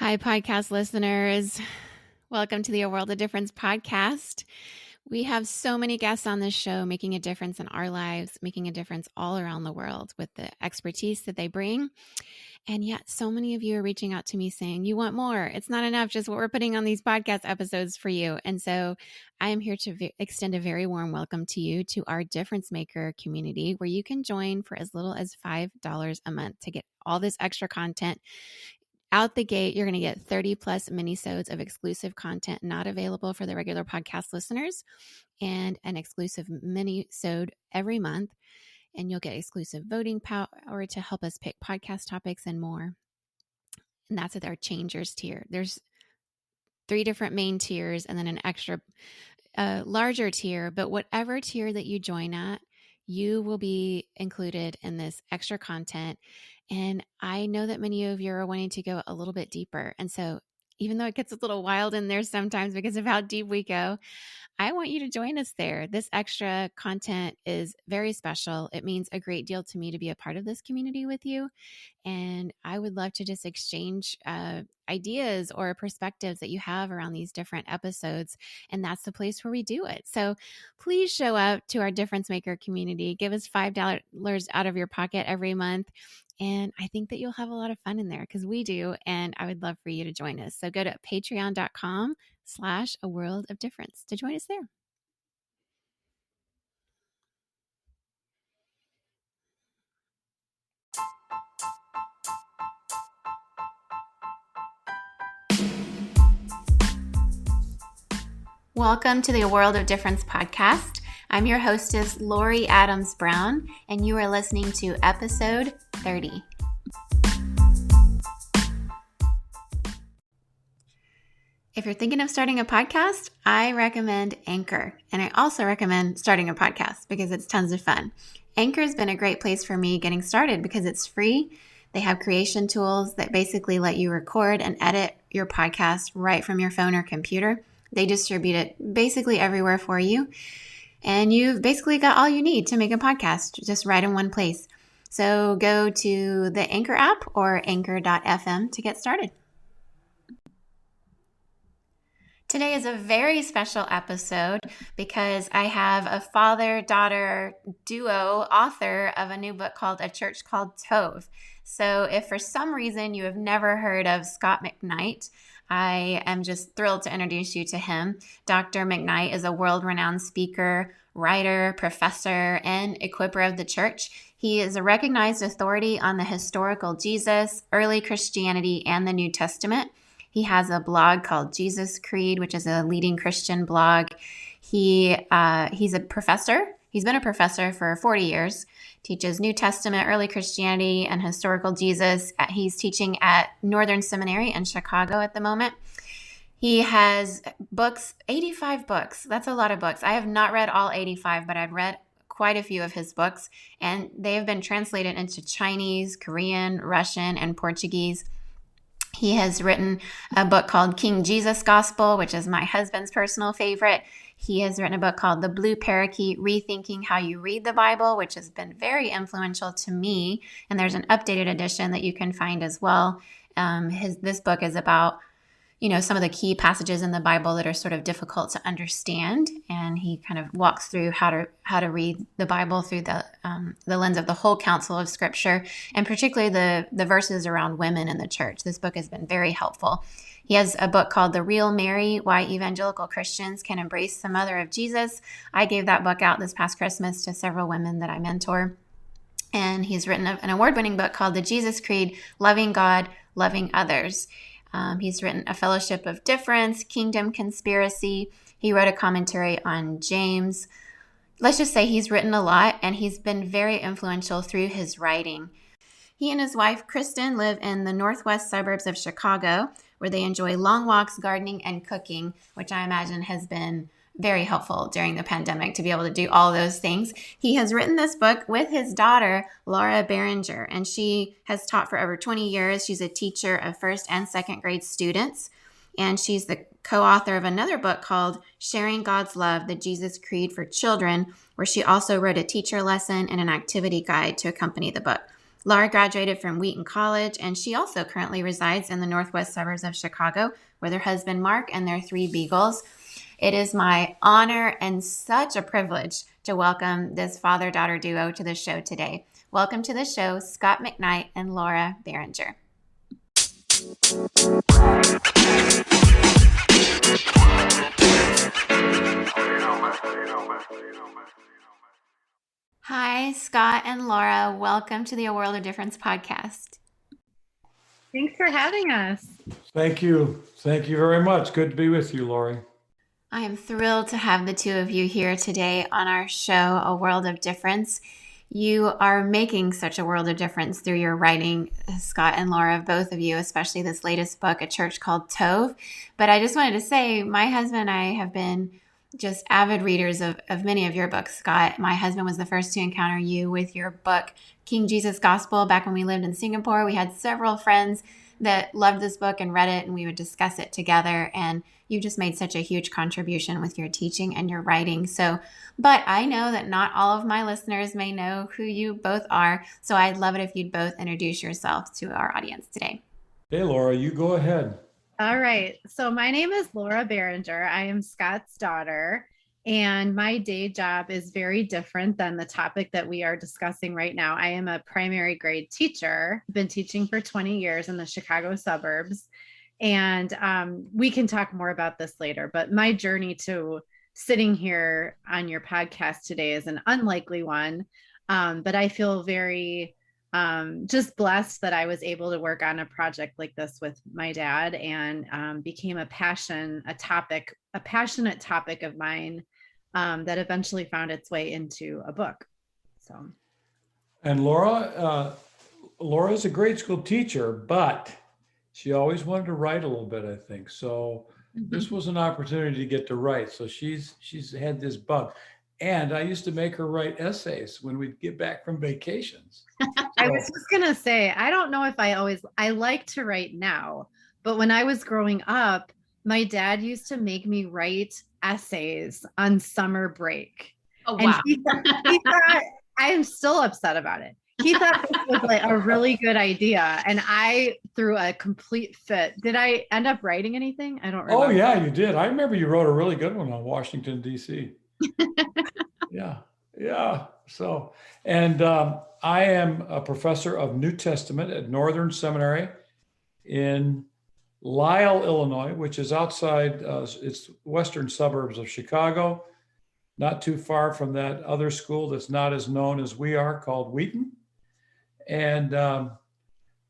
Hi, podcast listeners. Welcome to the A World of Difference podcast. We have so many guests on this show making a difference in our lives, making a difference all around the world with the expertise that they bring. And yet so many of you are reaching out to me saying, you want more. It's not enough just what we're putting on these podcast episodes for you. And so I am here to extend a very warm welcome to you to our Difference Maker community, where you can join for as little as $5 a month to get all this extra content. Out the gate, you're going to get 30 plus mini-sodes of exclusive content not available for the regular podcast listeners, and an exclusive mini-sode every month. And you'll get exclusive voting power to help us pick podcast topics and more. And that's at our Changers tier. There's 3 different main tiers and then an extra larger tier. But whatever tier that you join at, you will be included in this extra content. And I know that many of you are wanting to go a little bit deeper. And so even though it gets a little wild in there sometimes because of how deep we go, I want you to join us there. This extra content is very special. It means a great deal to me to be a part of this community with you. And I would love to just exchange ideas or perspectives that you have around these different episodes. And that's the place where we do it. So please show up to our Difference Maker community. Give us $5 out of your pocket every month. And I think that you'll have a lot of fun in there because we do. And I would love for you to join us. So go to patreon.com/A World of Difference to join us there. Welcome to the A World of Difference podcast. I'm your hostess, Lori Adams Brown, and you are listening to episode 30. If you're thinking of starting a podcast, I recommend Anchor. And I also recommend starting a podcast because it's tons of fun. Anchor has been a great place for me getting started because it's free. They have creation tools that basically let you record and edit your podcast right from your phone or computer. They distribute it basically everywhere for you. And you've basically got all you need to make a podcast just right in one place. So go to the Anchor app or anchor.fm to get started. Today is a very special episode because I have a father-daughter duo author of a new book called A Church Called Tove. So if for some reason you have never heard of Scot McKnight, I am just thrilled to introduce you to him. Dr. McKnight is a world-renowned speaker, writer, professor, and equiper of the church. He is a recognized authority on the historical Jesus, early Christianity, and the New Testament. He has a blog called Jesus Creed, which is a leading Christian blog. He's a professor. He's been a professor for 40 years, teaches New Testament, early Christianity, and historical Jesus. He's teaching at Northern Seminary in Chicago at the moment. He has books, 85 books. That's a lot of books. I have not read all 85, but I've read quite a few of his books, and they have been translated into Chinese, Korean, Russian, and Portuguese. He has written a book called King Jesus Gospel, which is my husband's personal favorite. He has written a book called The Blue Parakeet, Rethinking How You Read the Bible, which has been very influential to me. And there's an updated edition that you can find as well. This book is about, some of the key passages in the Bible that are sort of difficult to understand. And he kind of walks through how to read the Bible through the lens of the whole counsel of Scripture, and particularly the verses around women in the church. This book has been very helpful. He has a book called The Real Mary, Why Evangelical Christians Can Embrace the Mother of Jesus. I gave that book out this past Christmas to several women that I mentor. And he's written an award-winning book called The Jesus Creed, Loving God, Loving Others. He's written A Fellowship of Difference, Kingdom Conspiracy. He wrote a commentary on James. Let's just say he's written a lot, and he's been very influential through his writing. He and his wife, Kristen, live in the northwest suburbs of Chicago, where they enjoy long walks, gardening, and cooking, which I imagine has been very helpful during the pandemic to be able to do all those things. He has written this book with his daughter, Laura Barringer, and she has taught for over 20 years. She's a teacher of first and second grade students, and she's the co-author of another book called Sharing God's Love, the Jesus Creed for Children, where she also wrote a teacher lesson and an activity guide to accompany the book. Laura graduated from Wheaton College, and she also currently resides in the northwest suburbs of Chicago with her husband Mark and their 3 beagles. It is my honor and such a privilege to welcome this father-daughter duo to the show today. Welcome to the show, Scot McKnight and Laura Barringer. Hi, Scot and Laura. Welcome to the A World of Difference podcast. Thanks for having us. Thank you. Thank you very much. Good to be with you, Lori. I am thrilled to have the two of you here today on our show, A World of Difference. You are making such a world of difference through your writing, Scot and Laura, both of you, especially this latest book, A Church Called Tove. But I just wanted to say, my husband and I have been just avid readers of many of your books, Scot. My husband was the first to encounter you with your book, King Jesus Gospel, back when we lived in Singapore. We had several friends that loved this book and read it, and we would discuss it together. And you just made such a huge contribution with your teaching and your writing. But I know that not all of my listeners may know who you both are. So I'd love it if you'd both introduce yourselves to our audience today. Hey, Laura, you go ahead. All right. So my name is Laura Barringer. I am Scot's daughter, and my day job is very different than the topic that we are discussing right now. I am a primary grade teacher. I've been teaching for 20 years in the Chicago suburbs. And we can talk more about this later, but my journey to sitting here on your podcast today is an unlikely one. But I feel very just blessed that I was able to work on a project like this with my dad, and became a passionate topic of mine that eventually found its way into a book. And Laura's a grade school teacher, but she always wanted to write a little bit, I think. So this was an opportunity to get to write. So she's had this bug. And I used to make her write essays when we'd get back from vacations. I was just going to say, I don't know if I like to write now, but when I was growing up, my dad used to make me write essays on summer break. Oh, wow. And he thought, I am still upset about it. He thought this was like a really good idea, and I threw a complete fit. Did I end up writing anything? I don't remember. Oh, yeah, you did. I remember you wrote a really good one on Washington, D.C. Yeah. So, and I am a professor of New Testament at Northern Seminary in Lisle, Illinois, which is outside, it's western suburbs of Chicago, not too far from that other school that's not as known as we are, called Wheaton. And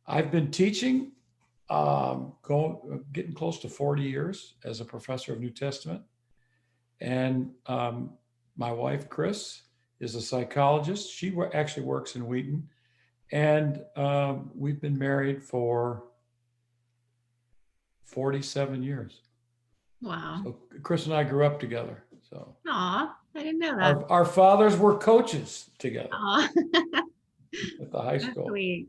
I've been teaching, getting close to 40 years as a professor of New Testament. And my wife, Chris, is a psychologist. She actually works in Wheaton. And we've been married for 47 years. Wow. So Chris and I grew up together. So. Aw, I didn't know that. Our fathers were coaches together. Aw. At the high school. That's sweet.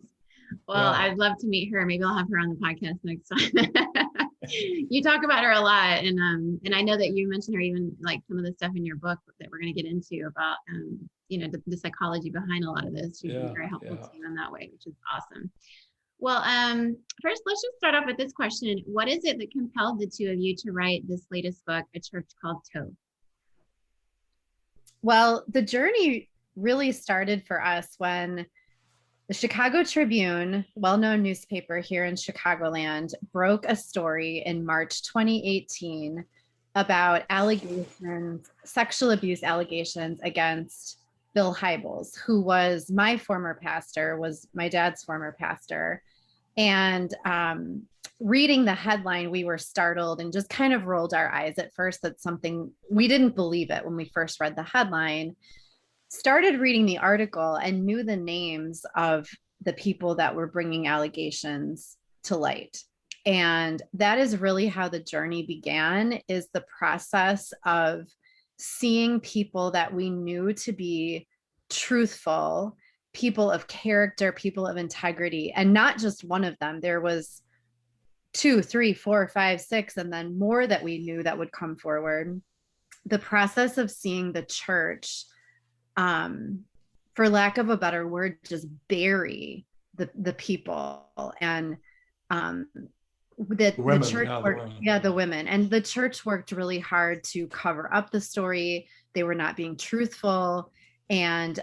Well, yeah. I'd love to meet her. Maybe I'll have her on the podcast next time. You talk about her a lot, and I know that you mentioned her even like some of the stuff in your book that we're going to get into about the psychology behind a lot of this. She's been very helpful to you in that way, which is awesome. Well, first let's just start off with this question: what is it that compelled the two of you to write this latest book, A Church Called Tove? Well, the journey really started for us when the Chicago Tribune, well-known newspaper here in Chicagoland, broke a story in March 2018 about sexual abuse allegations against Bill Hybels, who was my former pastor, was my dad's former pastor. And reading the headline, we were startled and just kind of rolled our eyes at first. That's something we didn't believe it when we first read the headline. Started reading the article and knew the names of the people that were bringing allegations to light. And that is really how the journey began, is the process of seeing people that we knew to be truthful, people of character, people of integrity, and not just one of them. There was 2, 3, 4, 5, 6, and then more that we knew that would come forward. The process of seeing the church, for lack of a better word, just bury the people, and that The women, the church yeah, the worked, women. yeah, the women, and the church worked really hard to cover up the story. They were not being truthful. And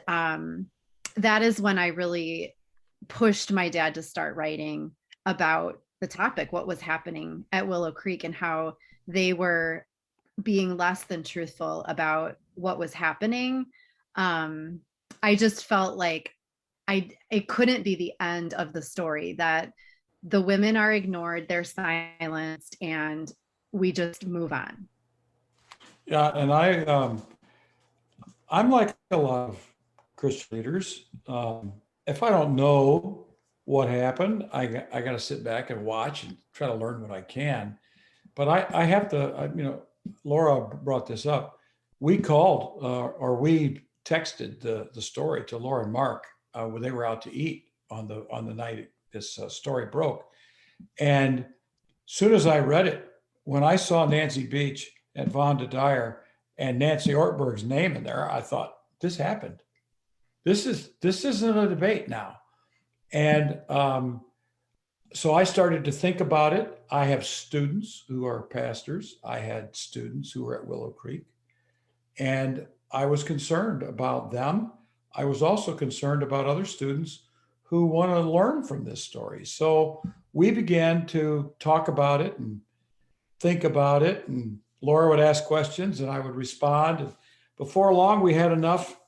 that is when I really pushed my dad to start writing about the topic, what was happening at Willow Creek and how they were being less than truthful about what was happening. I just felt like it couldn't be the end of the story, that the women are ignored, they're silenced, and we just move on. Yeah, and I'm like a lot of Christian leaders. If I don't know what happened, I got to sit back and watch and try to learn what I can. But I have to, Laura brought this up. We called or we texted the story to Laura and Mark when they were out to eat on the night this story broke. And as soon as I read it, when I saw Nancy Beach and Vonda Dyer and Nancy Ortberg's name in there, I thought, this happened. This isn't a debate now. And so I started to think about it. I have students who are pastors. I had students who were at Willow Creek, and I was concerned about them. I was also concerned about other students who want to learn from this story. So we began to talk about it and think about it, and Laura would ask questions and I would respond. And before long, we had enough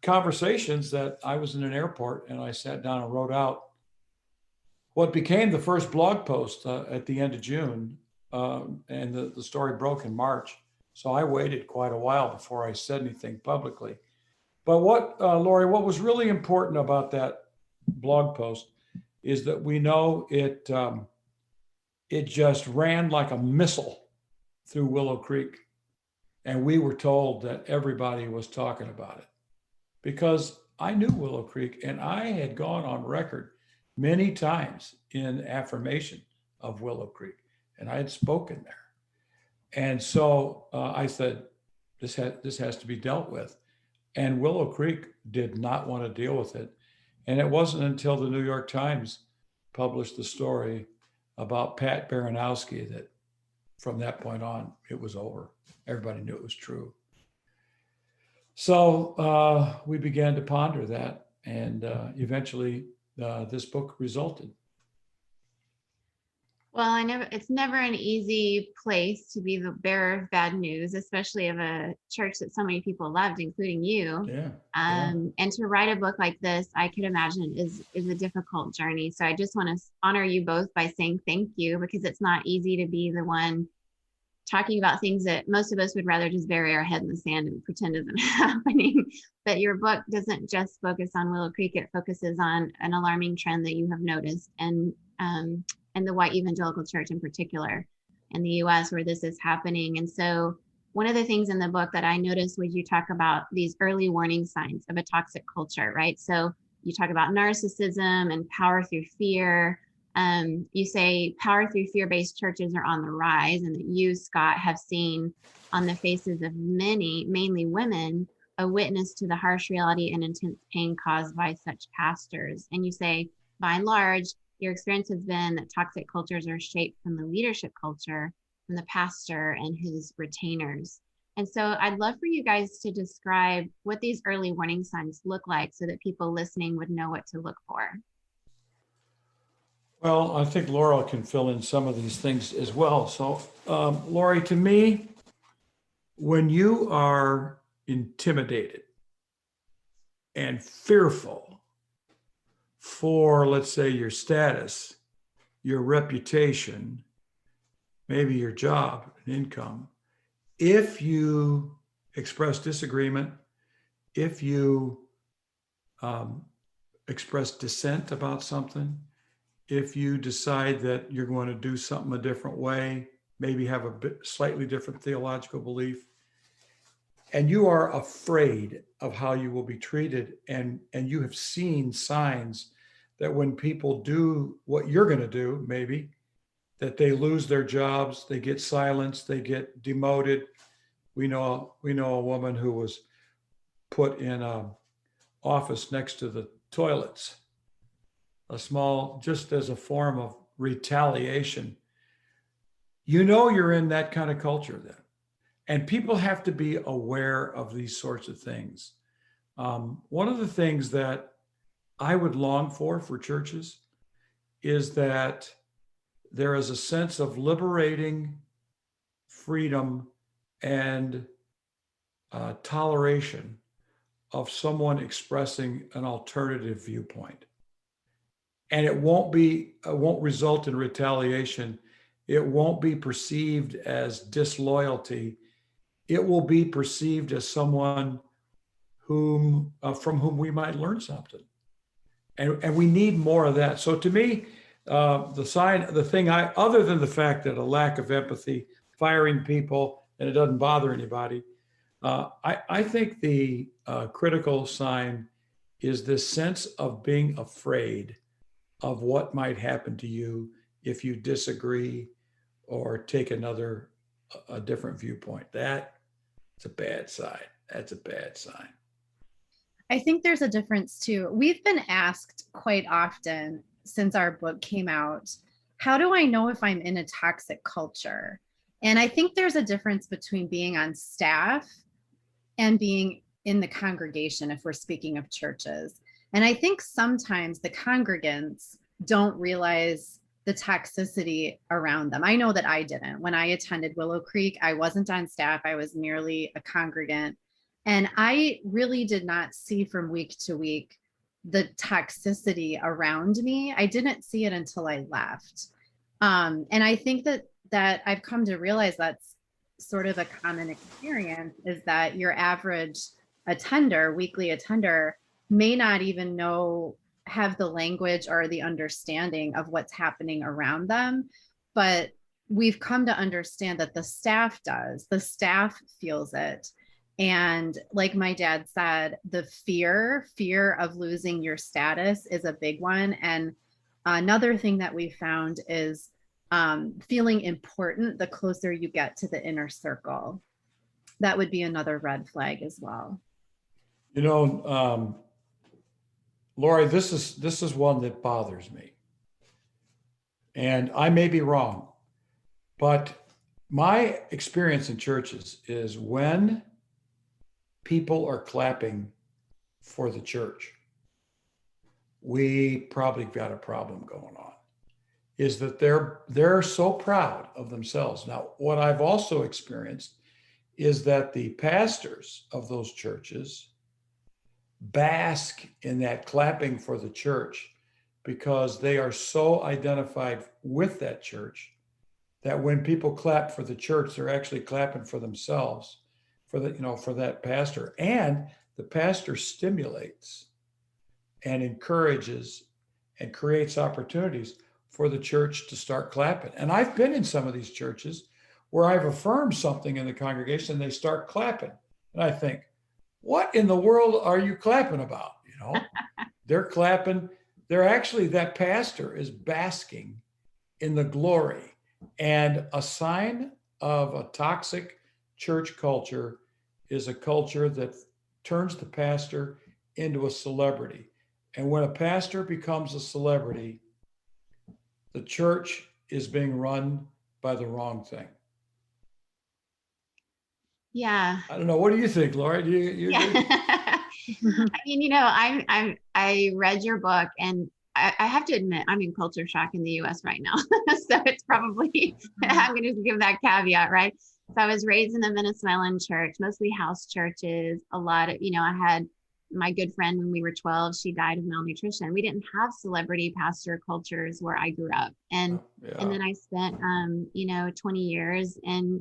conversations that I was in an airport and I sat down and wrote out what became the first blog post at the end of June. And the story broke in March. So I waited quite a while before I said anything publicly. But Lori, what was really important about that blog post is that we know it just ran like a missile through Willow Creek. And we were told that everybody was talking about it, because I knew Willow Creek and I had gone on record many times in affirmation of Willow Creek, and I had spoken there. And so I said, this has to be dealt with. And Willow Creek did not want to deal with it. And it wasn't until the New York Times published the story about Pat Baranowski that from that point on, it was over. Everybody knew it was true. So we began to ponder that, and eventually this book resulted. Well, it's never an easy place to be the bearer of bad news, especially of a church that so many people loved, including you. Yeah. And to write a book like this, I could imagine is a difficult journey. So I just want to honor you both by saying thank you, because it's not easy to be the one talking about things that most of us would rather just bury our head in the sand and pretend isn't happening. But your book doesn't just focus on Willow Creek. It focuses on an alarming trend that you have noticed, and the white evangelical church in particular in the US, where this is happening. And so one of the things in the book that I noticed was you talk about these early warning signs of a toxic culture, right? So you talk about narcissism and power through fear. You say power through fear-based churches are on the rise, and that you, Scott, have seen on the faces of many, mainly women, a witness to the harsh reality and intense pain caused by such pastors. And you say, by and large, your experience has been that toxic cultures are shaped from the leadership culture, from the pastor and his retainers. And so I'd love for you guys to describe what these early warning signs look like so that people listening would know what to look for. Well, I think Laura can fill in some of these things as well. So, Lori, to me, when you are intimidated and fearful for, let's say, your status, your reputation, maybe your job and income, if you express disagreement, if you express dissent about something, if you decide that you're going to do something a different way, maybe have a slightly different theological belief, and you are afraid of how you will be treated, and you have seen signs that when people do what you're going to do, maybe, that they lose their jobs, they get silenced, they get demoted. We know a woman who was put in an office next to the toilets just as a form of retaliation, you're in that kind of culture then. And people have to be aware of these sorts of things. One of the things that I would long for churches is that there is a sense of liberating freedom and toleration of someone expressing an alternative viewpoint. And it won't result in retaliation. It won't be perceived as disloyalty. It will be perceived as someone from whom we might learn something. And we need more of that. So to me, other than the fact that a lack of empathy, firing people, and it doesn't bother anybody, I think the critical sign is this sense of being afraid of what might happen to you if you disagree or take a different viewpoint. That's a bad sign. That's a bad sign. I think there's a difference too. We've been asked quite often since our book came out, how do I know if I'm in a toxic culture? And I think there's a difference between being on staff and being in the congregation, if we're speaking of churches. And I think sometimes the congregants don't realize the toxicity around them. I know that I didn't. When I attended Willow Creek, I wasn't on staff. I was merely a congregant. And I really did not see from week to week the toxicity around me. I didn't see it until I left. And I think that I've come to realize that's sort of a common experience, is that your average weekly attender, may not even have the language or the understanding of what's happening around them. But we've come to understand that the staff does. The staff feels it. And like my dad said, the fear of losing your status is a big one. And another thing that we found is feeling important the closer you get to the inner circle. That would be another red flag as well. Lori, this is one that bothers me. And I may be wrong, but my experience in churches is when people are clapping for the church, we probably got a problem going on. Is that they're so proud of themselves. Now, what I've also experienced is that the pastors of those churches bask in that clapping for the church because they are so identified with that church that when people clap for the church, they're actually clapping for themselves, for that pastor. And the pastor stimulates and encourages and creates opportunities for the church to start clapping. And I've been in some of these churches where I've affirmed something in the congregation and they start clapping. And I think, what in the world are you clapping about? They're clapping. They're actually, that pastor is basking in the glory. And a sign of a toxic church culture is a culture that turns the pastor into a celebrity. And when a pastor becomes a celebrity, the church is being run by the wrong thing. Yeah. I don't know. What do you think, Laura? You I mean, I read your book, and I have to admit, I'm in culture shock in the US right now. So it's probably, I'm going to give that caveat, right? So I was raised in a Venezuelan church, mostly house churches. A lot of, I had my good friend when we were 12, she died of malnutrition. We didn't have celebrity pastor cultures where I grew up. And then I spent, 20 years in,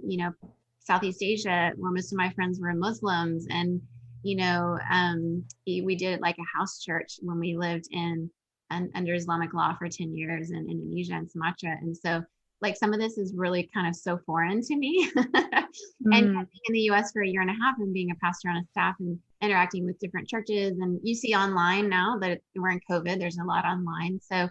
Southeast Asia, where most of my friends were Muslims. And, we did like a house church when we lived under Islamic law for 10 years in Indonesia and Sumatra. And so like some of this is really kind of so foreign to me. And being in the US for a year and a half and being a pastor on a staff and interacting with different churches. And you see online now that we're in COVID, there's a lot online. So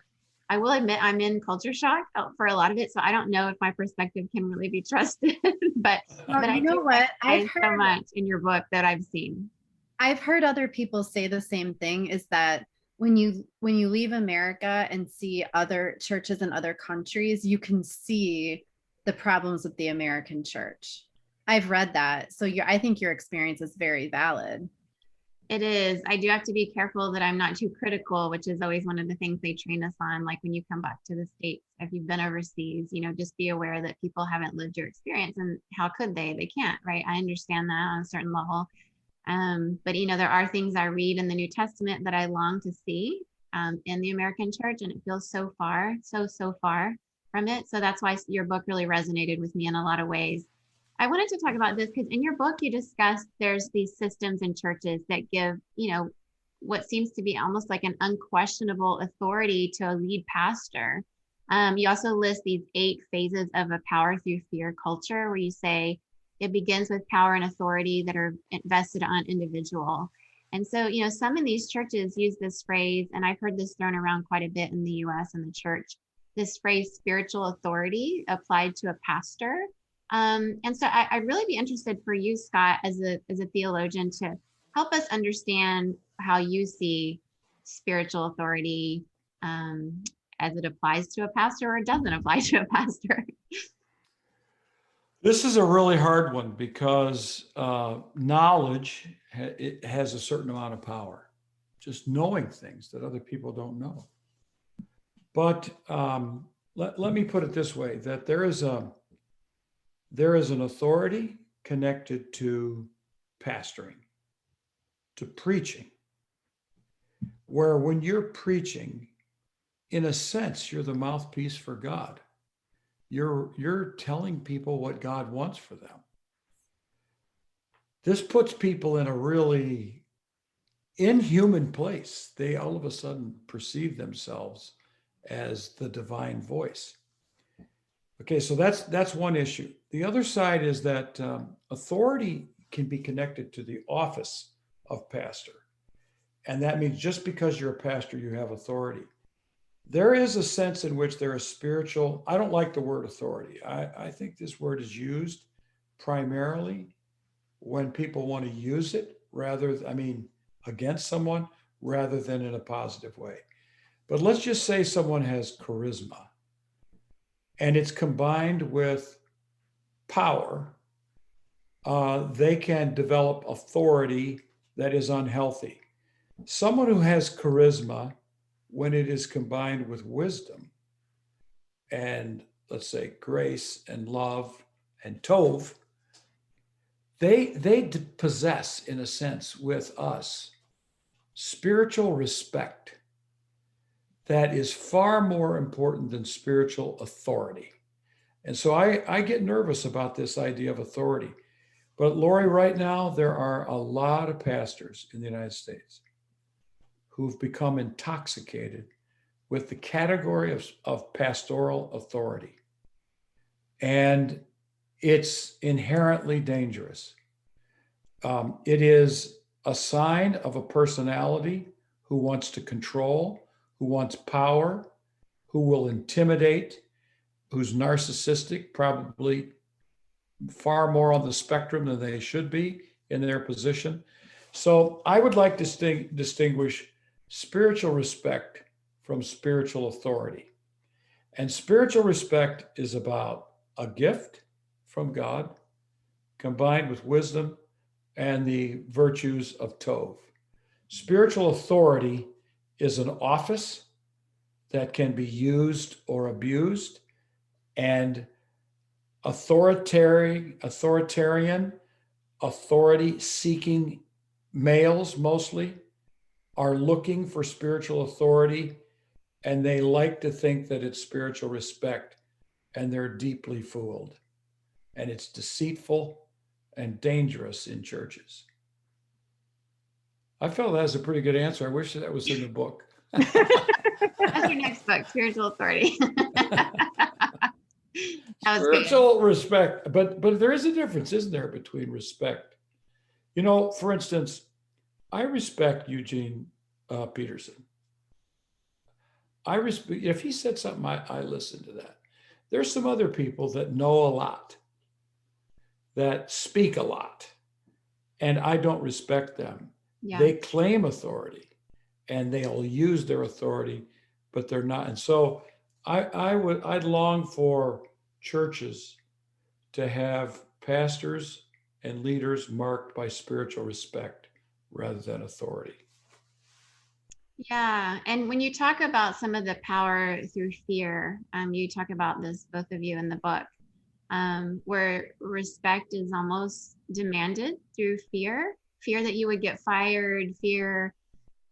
I will admit I'm in culture shock for a lot of it. So I don't know if my perspective can really be trusted, but you know what? I've heard so much in your book that I've seen. I've heard other people say the same thing, is that when you leave America and see other churches in other countries, you can see the problems with the American church. I've read that. So I think your experience is very valid. It is. I do have to be careful that I'm not too critical, which is always one of the things they train us on. Like when you come back to the States, if you've been overseas, just be aware that people haven't lived your experience, and how could they? They can't, right? I understand that on a certain level. But there are things I read in the New Testament that I long to see in the American church, and it feels so far, so far from it. So that's why your book really resonated with me in a lot of ways. I wanted to talk about this because in your book, you discussed there's these systems in churches that give, what seems to be almost like an unquestionable authority to a lead pastor. You also list these 8 phases of a power through fear culture, where you say it begins with power and authority that are vested on individual. And so, some in these churches use this phrase, and I've heard this thrown around quite a bit in the US and the church, this phrase spiritual authority applied to a pastor. And so I'd really be interested for you, Scot, as a theologian, to help us understand how you see spiritual authority as it applies to a pastor or doesn't apply to a pastor. This is a really hard one because knowledge it has a certain amount of power, just knowing things that other people don't know. But let me put it this way, that there is an authority connected to pastoring, to preaching, where when you're preaching, in a sense, you're the mouthpiece for God. You're telling people what God wants for them. This puts people in a really inhuman place. They all of a sudden perceive themselves as the divine voice. Okay, so that's one issue. The other side is that authority can be connected to the office of pastor. And that means just because you're a pastor, you have authority. There is a sense in which there is spiritual, I don't like the word authority. I think this word is used primarily when people want to use it against someone rather than in a positive way. But let's just say someone has charisma and it's combined with power. They can develop authority that is unhealthy. Someone who has charisma, when it is combined with wisdom and, let's say, grace and love and tov, they possess, in a sense, with us, spiritual respect that is far more important than spiritual authority. And so I get nervous about this idea of authority. But Lori, right now, there are a lot of pastors in the United States who've become intoxicated with the category of pastoral authority. And it's inherently dangerous. It is a sign of a personality who wants to control, who wants power, who will intimidate, who's narcissistic, probably far more on the spectrum than they should be in their position. So I would like to distinguish spiritual respect from spiritual authority. And spiritual respect is about a gift from God combined with wisdom and the virtues of tov. Spiritual authority is an office that can be used or abused, and authoritarian, authority-seeking males mostly are looking for spiritual authority, and they like to think that it's spiritual respect, and they're deeply fooled. And it's deceitful and dangerous in churches. I felt that was a pretty good answer. I wish that was in the book. That's your next book, Spiritual Authority. Spiritual respect, but there is a difference, isn't there, between respect? For instance, I respect Eugene Peterson. If he said something, I listen to that. There's some other people that know a lot, that speak a lot, and I don't respect them. Yeah. They claim authority, and they'll use their authority, but they're not. And so I'd long for churches to have pastors and leaders marked by spiritual respect rather than authority. Yeah, and when you talk about some of the power through fear, you talk about this, both of you, in the book, where respect is almost demanded through fear that you would get fired, fear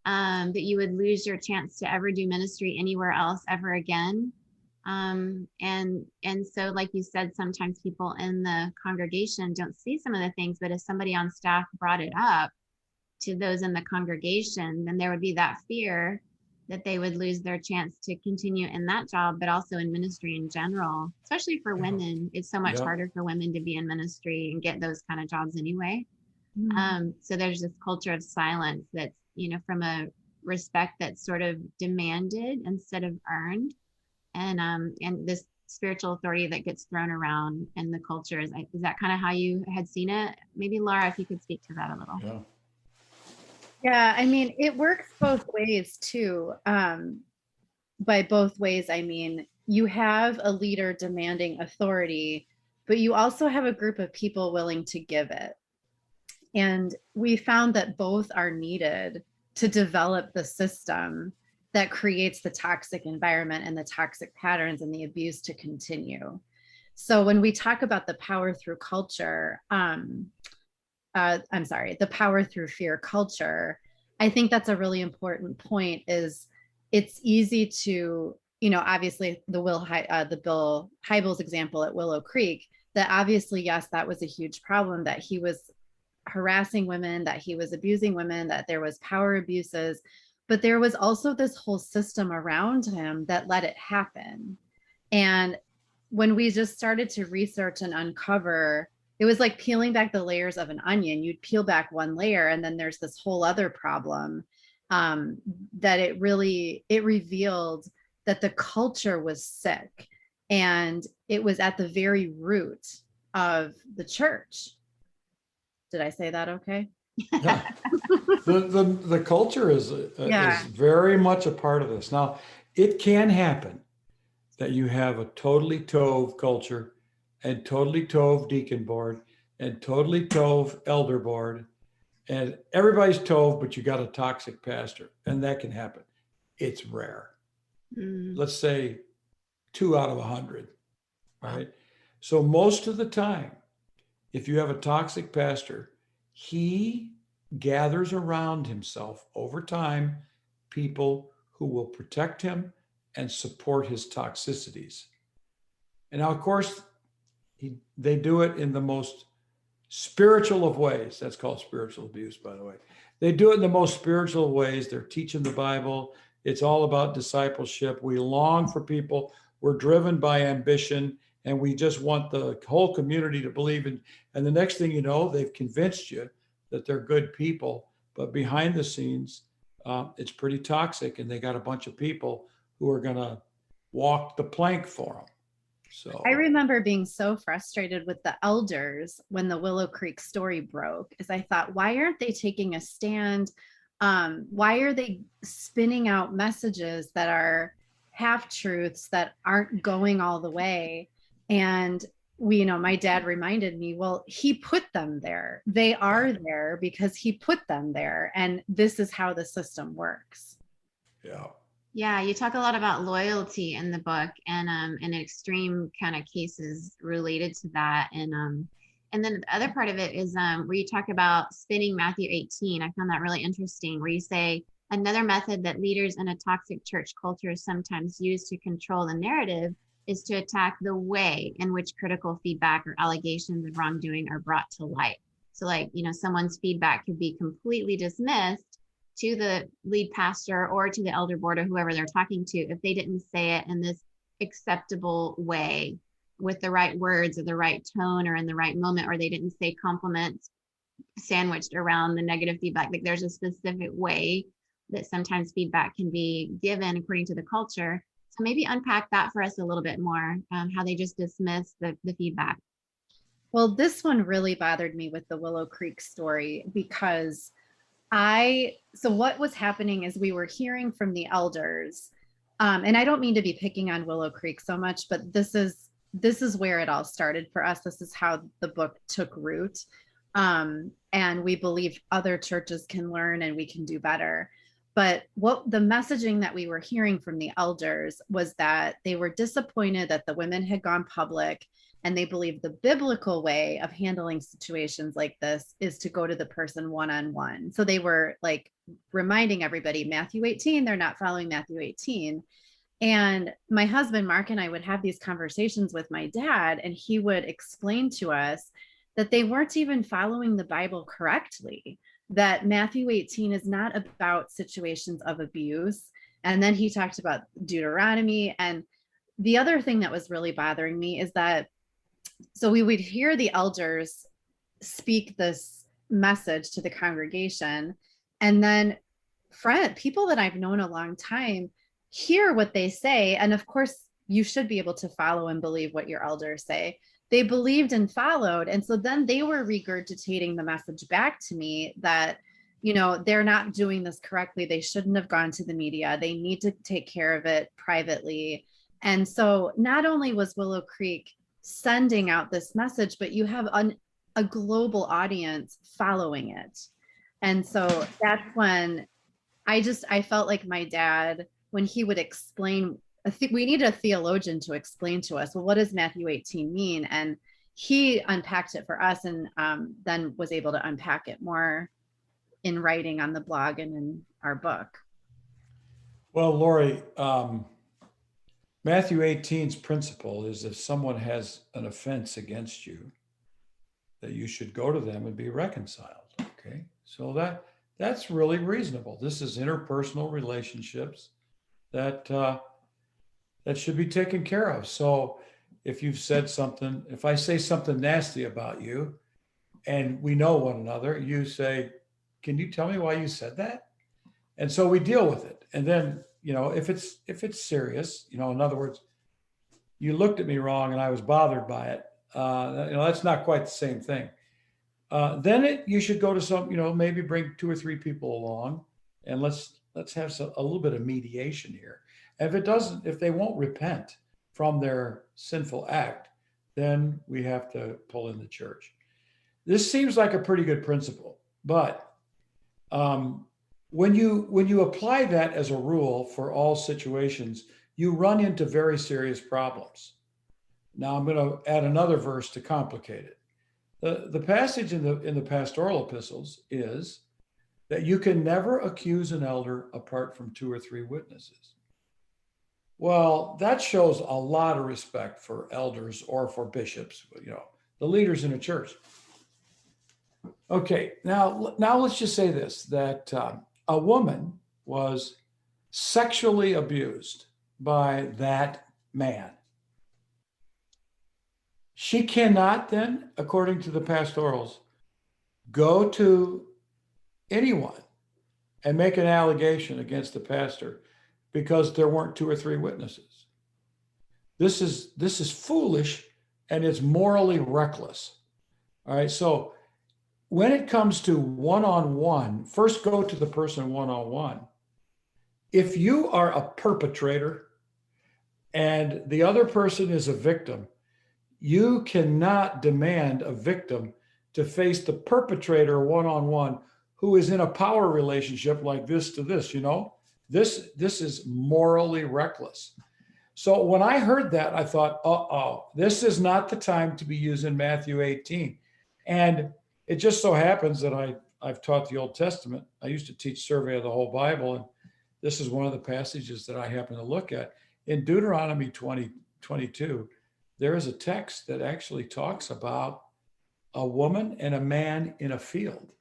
that you would lose your chance to ever do ministry anywhere else ever again. And so, like you said, sometimes people in the congregation don't see some of the things, but if somebody on staff brought it up to those in the congregation, then there would be that fear that they would lose their chance to continue in that job, but also in ministry in general, especially for women. It's so much harder for women to be in ministry and get those kind of jobs anyway. So there's this culture of silence that's, from a respect that's sort of demanded instead of earned. And this spiritual authority that gets thrown around in the culture. Is that kind of how you had seen it? Maybe Laura, if you could speak to that a little. Yeah, I mean, it works both ways too. By both ways, I mean, you have a leader demanding authority, but you also have a group of people willing to give it. And we found that both are needed to develop the system that creates the toxic environment and the toxic patterns and the abuse to continue. So when we talk about the power through culture, the power through fear culture, I think that's a really important point. Is it's easy to, obviously the Bill Hybels example at Willow Creek, that obviously, yes, that was a huge problem, that he was harassing women, that he was abusing women, that there was power abuses, but there was also this whole system around him that let it happen. And when we just started to research and uncover, it was like peeling back the layers of an onion. You'd peel back one layer and then there's this whole other problem, that it revealed that the culture was sick, and it was at the very root of the church. Did I say that okay? Yeah. The culture is very much a part of this. Now, it can happen that you have a totally tove culture and totally tove deacon board and totally tove elder board, and everybody's tove, but you got a toxic pastor, and that can happen. It's rare. Let's say 2 out of 100, right? So most of the time, if you have a toxic pastor, he gathers around himself over time people who will protect him and support his toxicities. And now, of course, they do it in the most spiritual of ways. That's called spiritual abuse, by the way. They do it in the most spiritual of ways. They're teaching the Bible. It's all about discipleship. We long for people. We're driven by ambition, and we just want the whole community to believe in. And the next thing you know, they've convinced you that they're good people, but behind the scenes, it's pretty toxic, and they got a bunch of people who are going to walk the plank for them. So I remember being so frustrated with the elders when the Willow Creek story broke, is I thought, why aren't they taking a stand? Why are they spinning out messages that are half truths, that aren't going all the way? And my dad reminded me, well, he put them there. They are there because he put them there. And this is how the system works. Yeah. Yeah, you talk a lot about loyalty in the book, and extreme kind of cases related to that. And then the other part of it is where you talk about spinning Matthew 18. I found that really interesting, where you say another method that leaders in a toxic church culture sometimes use to control the narrative is to attack the way in which critical feedback or allegations of wrongdoing are brought to light. So like, someone's feedback could be completely dismissed to the lead pastor or to the elder board or whoever they're talking to if they didn't say it in this acceptable way with the right words or the right tone or in the right moment, or they didn't say compliments sandwiched around the negative feedback. Like there's a specific way that sometimes feedback can be given according to the culture. So maybe unpack that for us a little bit more, how they just dismiss the feedback. Well, this one really bothered me with the Willow Creek story because So what was happening is we were hearing from the elders, and I don't mean to be picking on Willow Creek so much, but this is where it all started for us. This is how the book took root. And we believe other churches can learn and we can do better. But what the messaging that we were hearing from the elders was that they were disappointed that the women had gone public, and they believed the biblical way of handling situations like this is to go to the person one-on-one. So they were like reminding everybody, Matthew 18, they're not following Matthew 18. And my husband, Mark, and I would have these conversations with my dad, and he would explain to us that they weren't even following the Bible correctly, that Matthew 18 is not about situations of abuse. And then he talked about Deuteronomy. And the other thing that was really bothering me is that, so we would hear the elders speak this message to the congregation, and then people that I've known a long time hear what they say. And of course, you should be able to follow and believe what your elders say. They believed and followed. And so then they were regurgitating the message back to me that, they're not doing this correctly. They shouldn't have gone to the media. They need to take care of it privately. And so not only was Willow Creek sending out this message, but you have a global audience following it. And so that's when I felt like my dad, when he would explain, we need a theologian to explain to us, well, what does Matthew 18 mean? And he unpacked it for us, and then was able to unpack it more in writing on the blog and in our book. Well, Lori, Matthew 18's principle is if someone has an offense against you, that you should go to them and be reconciled. Okay, so that's really reasonable. This is interpersonal relationships that should be taken care of. So if you've said something, if I say something nasty about you and we know one another, you say, can you tell me why you said that? And so we deal with it. And then, if it's serious, in other words, you looked at me wrong and I was bothered by it. That's not quite the same thing. Then you should go to some, maybe bring 2 or 3 people along, and let's have a little bit of mediation here. And if they won't repent from their sinful act, then we have to pull in the church. This seems like a pretty good principle, but when you apply that as a rule for all situations, you run into very serious problems. Now I'm going to add another verse to complicate it. The passage in the pastoral epistles is that you can never accuse an elder apart from 2 or 3 witnesses. Well, that shows a lot of respect for elders or for bishops, the leaders in a church. Okay, now let's just say this, that a woman was sexually abused by that man. She cannot then, according to the pastorals, go to anyone and make an allegation against the pastor because there weren't 2 or 3 witnesses. This is foolish, and it's morally reckless. All right, so when it comes to one-on-one, first go to the person one-on-one. If you are a perpetrator and the other person is a victim, you cannot demand a victim to face the perpetrator one-on-one who is in a power relationship like this to this, This is morally reckless. So when I heard that, I thought, this is not the time to be using Matthew 18. And it just so happens that I've taught the Old Testament. I used to teach survey of the whole Bible, and this is one of the passages that I happen to look at. In Deuteronomy 20:22, there is a text that actually talks about a woman and a man in a field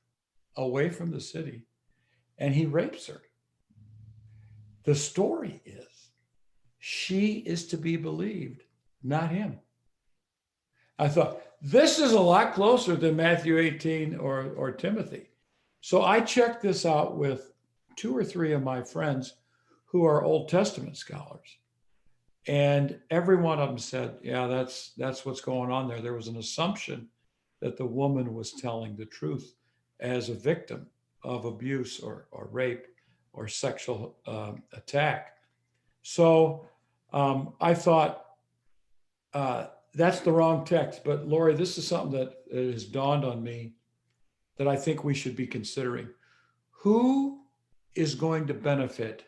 away from the city, and he rapes her. The story is she is to be believed, not him. I thought, this is a lot closer than Matthew 18 or Timothy. So I checked this out with 2 or 3 of my friends who are Old Testament scholars. And every one of them said, yeah, that's what's going on there. There was an assumption that the woman was telling the truth as a victim of abuse or rape or sexual attack. So I thought that's the wrong text. But Lori, this is something that has dawned on me that I think we should be considering. Who is going to benefit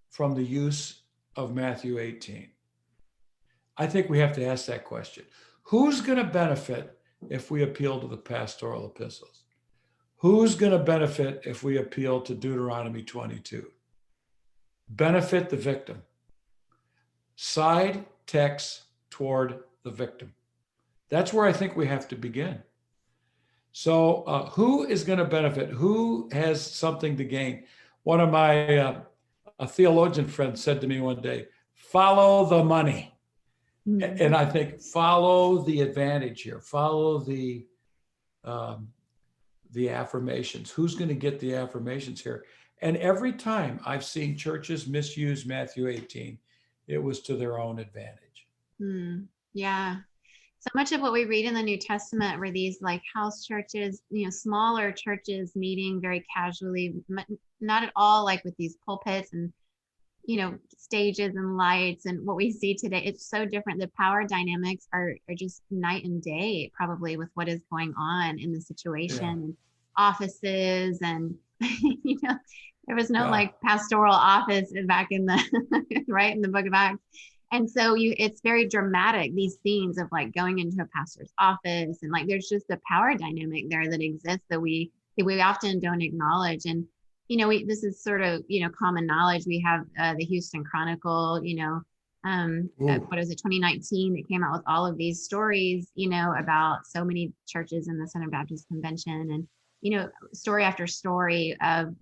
from the use of Matthew 18? I think we have to ask that question. Who's going to benefit if we appeal to the pastoral epistles? Who's going to benefit if we appeal to Deuteronomy 22? Benefit the victim. Side text toward the victim. That's where I think we have to begin. So who is going to benefit? Who has something to gain? One of my a theologian friend said to me one day, follow the money. Mm-hmm. And I think follow the advantage here. Follow the affirmations. Who's going to get the affirmations here? And every time I've seen churches misuse Matthew 18, it was to their own advantage. Yeah. So much of what we read in the New Testament were these like house churches, smaller churches meeting very casually, not at all like with these pulpits and, stages and lights. And what we see today, it's so different. The power dynamics are just night and day, probably, with what is going on in the situation. Yeah. And offices and, there was no like pastoral office back in the, right, in the book of Acts. And so it's very dramatic, these scenes of like going into a pastor's office, and like there's just a power dynamic there that exists that we often don't acknowledge. And this is sort of common knowledge. We have the Houston Chronicle, what is it, 2019, that came out with all of these stories, about so many churches in the Southern Baptist Convention, and story after story of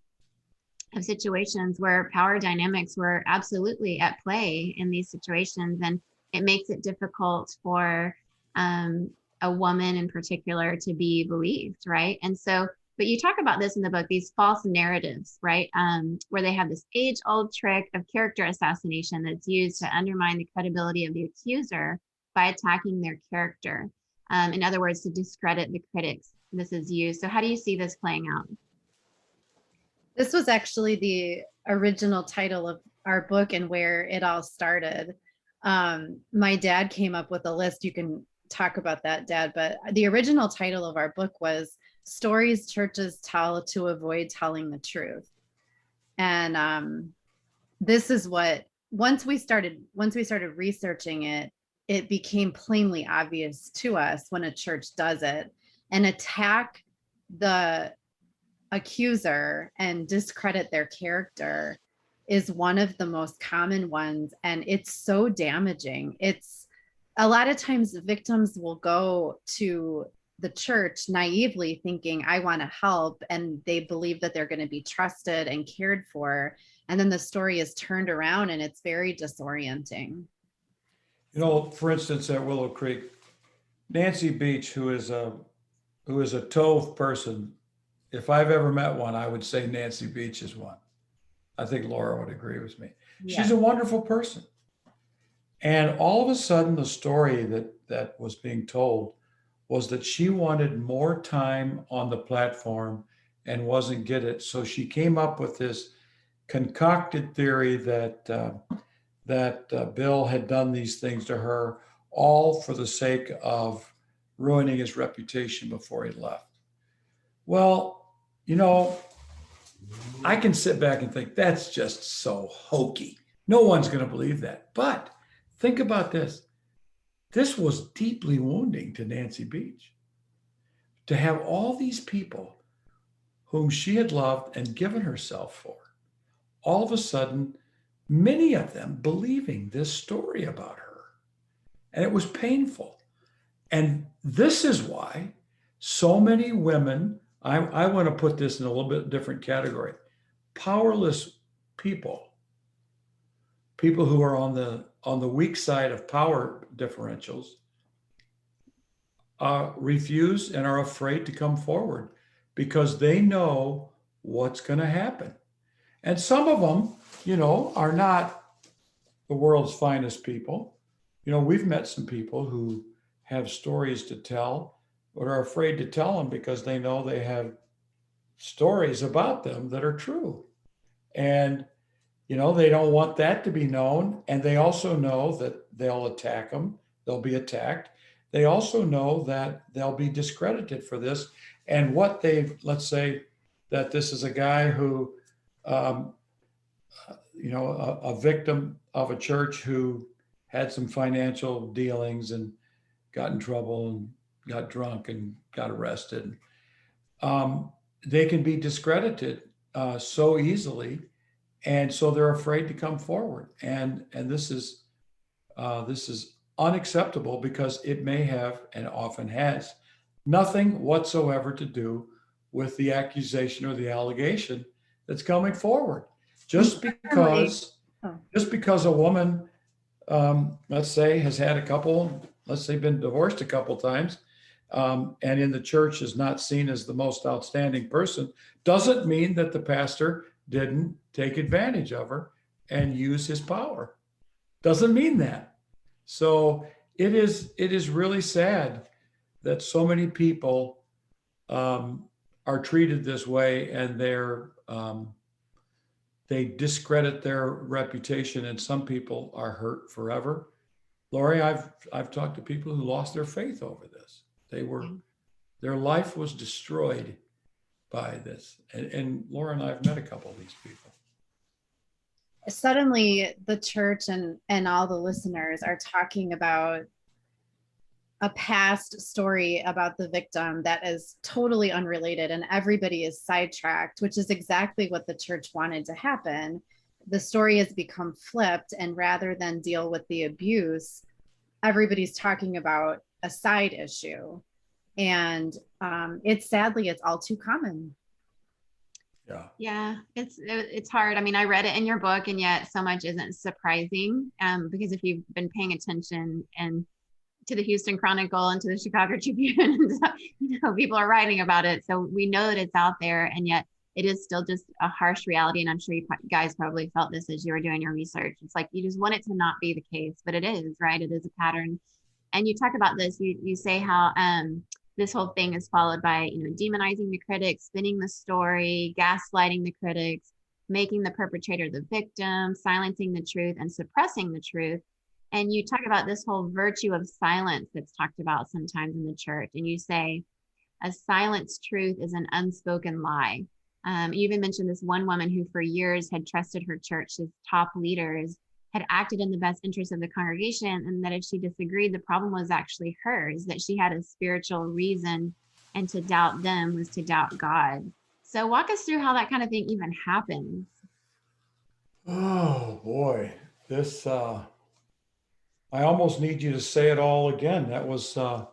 situations where power dynamics were absolutely at play in these situations. And it makes it difficult for a woman in particular to be believed, right? And so, but you talk about this in the book, these false narratives, right? Where they have this age-old trick of character assassination that's used to undermine the credibility of the accuser by attacking their character. In other words, to discredit the critics. This is used. So how do you see this playing out? This was actually the original title of our book and where it all started. My dad came up with a list. You can talk about that, Dad, but the original title of our book was Stories Churches Tell to Avoid Telling the Truth. And this is what, once we started researching it, it became plainly obvious to us when a church does it and attack the accuser and discredit their character is one of the most common ones. And it's so damaging. It's a lot of times the victims will go to the church naively thinking, I want to help. And they believe that they're going to be trusted and cared for. And then the story is turned around and it's very disorienting. For instance, at Willow Creek, Nancy Beach, who is a Tove person, if I've ever met one, I would say Nancy Beach is one. I think Laura would agree with me. Yeah. She's a wonderful person. And all of a sudden, the story that was being told was that she wanted more time on the platform and wasn't getting it. So she came up with this concocted theory that Bill had done these things to her, all for the sake of ruining his reputation before he left. Well, I can sit back and think that's just so hokey. No one's going to believe that. But think about this. This was deeply wounding to Nancy Beach. To have all these people whom she had loved and given herself for, all of a sudden, many of them believing this story about her. And it was painful. And this is why so many women, I want to put this in a little bit different category. Powerless people who are on the weak side of power differentials, refuse and are afraid to come forward because they know what's going to happen. And some of them, are not the world's finest people. We've met some people who have stories to tell, but are afraid to tell them because they know they have stories about them that are true. And, they don't want that to be known. And they also know that they'll attack them. They'll be attacked. They also know that they'll be discredited for this. And let's say that this is a guy who, a victim of a church who had some financial dealings and got in trouble and got drunk and got arrested. They can be discredited so easily, and so they're afraid to come forward. And this is unacceptable, because it may have, and often has, nothing whatsoever to do with the accusation or the allegation that's coming forward. Just because a woman, let's say, has had been divorced a couple times, and in the church is not seen as the most outstanding person, doesn't mean that the pastor didn't take advantage of her and use his power. Doesn't mean that. So it is really sad that so many people are treated this way, and they discredit their reputation, and some people are hurt forever. Lori, I've talked to people who lost their faith over this. Their life was destroyed by this. And Laura and I have met a couple of these people. Suddenly the church and all the listeners are talking about a past story about the victim that is totally unrelated, and everybody is sidetracked, which is exactly what the church wanted to happen. The story has become flipped, and rather than deal with the abuse, everybody's talking about a side issue. And it's all too common. Yeah, it's hard. I mean, I read it in your book, and yet so much isn't surprising, because if you've been paying attention and to the Houston Chronicle and to the Chicago Tribune, people are writing about it. So we know that it's out there, and yet it is still just a harsh reality. And I'm sure you guys probably felt this as you were doing your research. It's like, you just want it to not be the case, but it is, right? It is a pattern. And you talk about this, you say how this whole thing is followed by, demonizing the critics, spinning the story, gaslighting the critics, making the perpetrator the victim, silencing the truth, and suppressing the truth. And you talk about this whole virtue of silence that's talked about sometimes in the church. And you say, a silenced truth is an unspoken lie. You even mentioned this one woman who for years had trusted her church's top leaders, had acted in the best interest of the congregation, and that if she disagreed, the problem was actually hers, that she had a spiritual reason, and to doubt them was to doubt God. So walk us through how that kind of thing even happens. Oh boy, this I almost need you to say it all again. That was it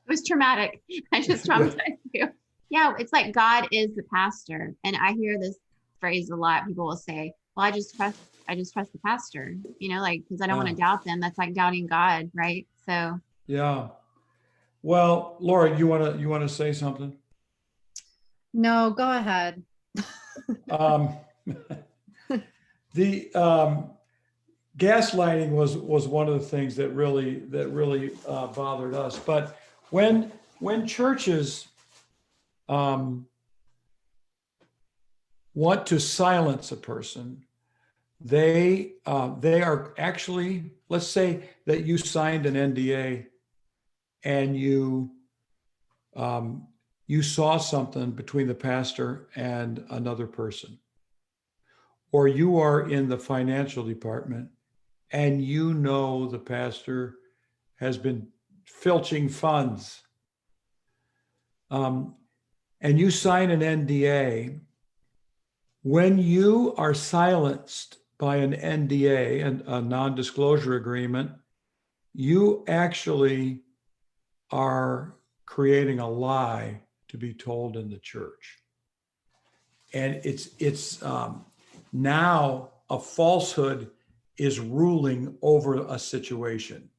was traumatic. I just traumatized you. Yeah, it's like God is the pastor. And I hear this phrase a lot. People will say, well, I just trust the pastor, because I don't want to doubt them. That's like doubting God, right? So yeah. Well, Laura, you wanna say something? No, go ahead. The gaslighting was one of the things that really bothered us. But when churches want to silence a person, they are actually, let's say that you signed an NDA and you saw something between the pastor and another person, or you are in the financial department and the pastor has been filching funds, and you sign an NDA. When you are silenced by an NDA, and a non-disclosure agreement, you actually are creating a lie to be told in the church. And it's now a falsehood is ruling over a situation.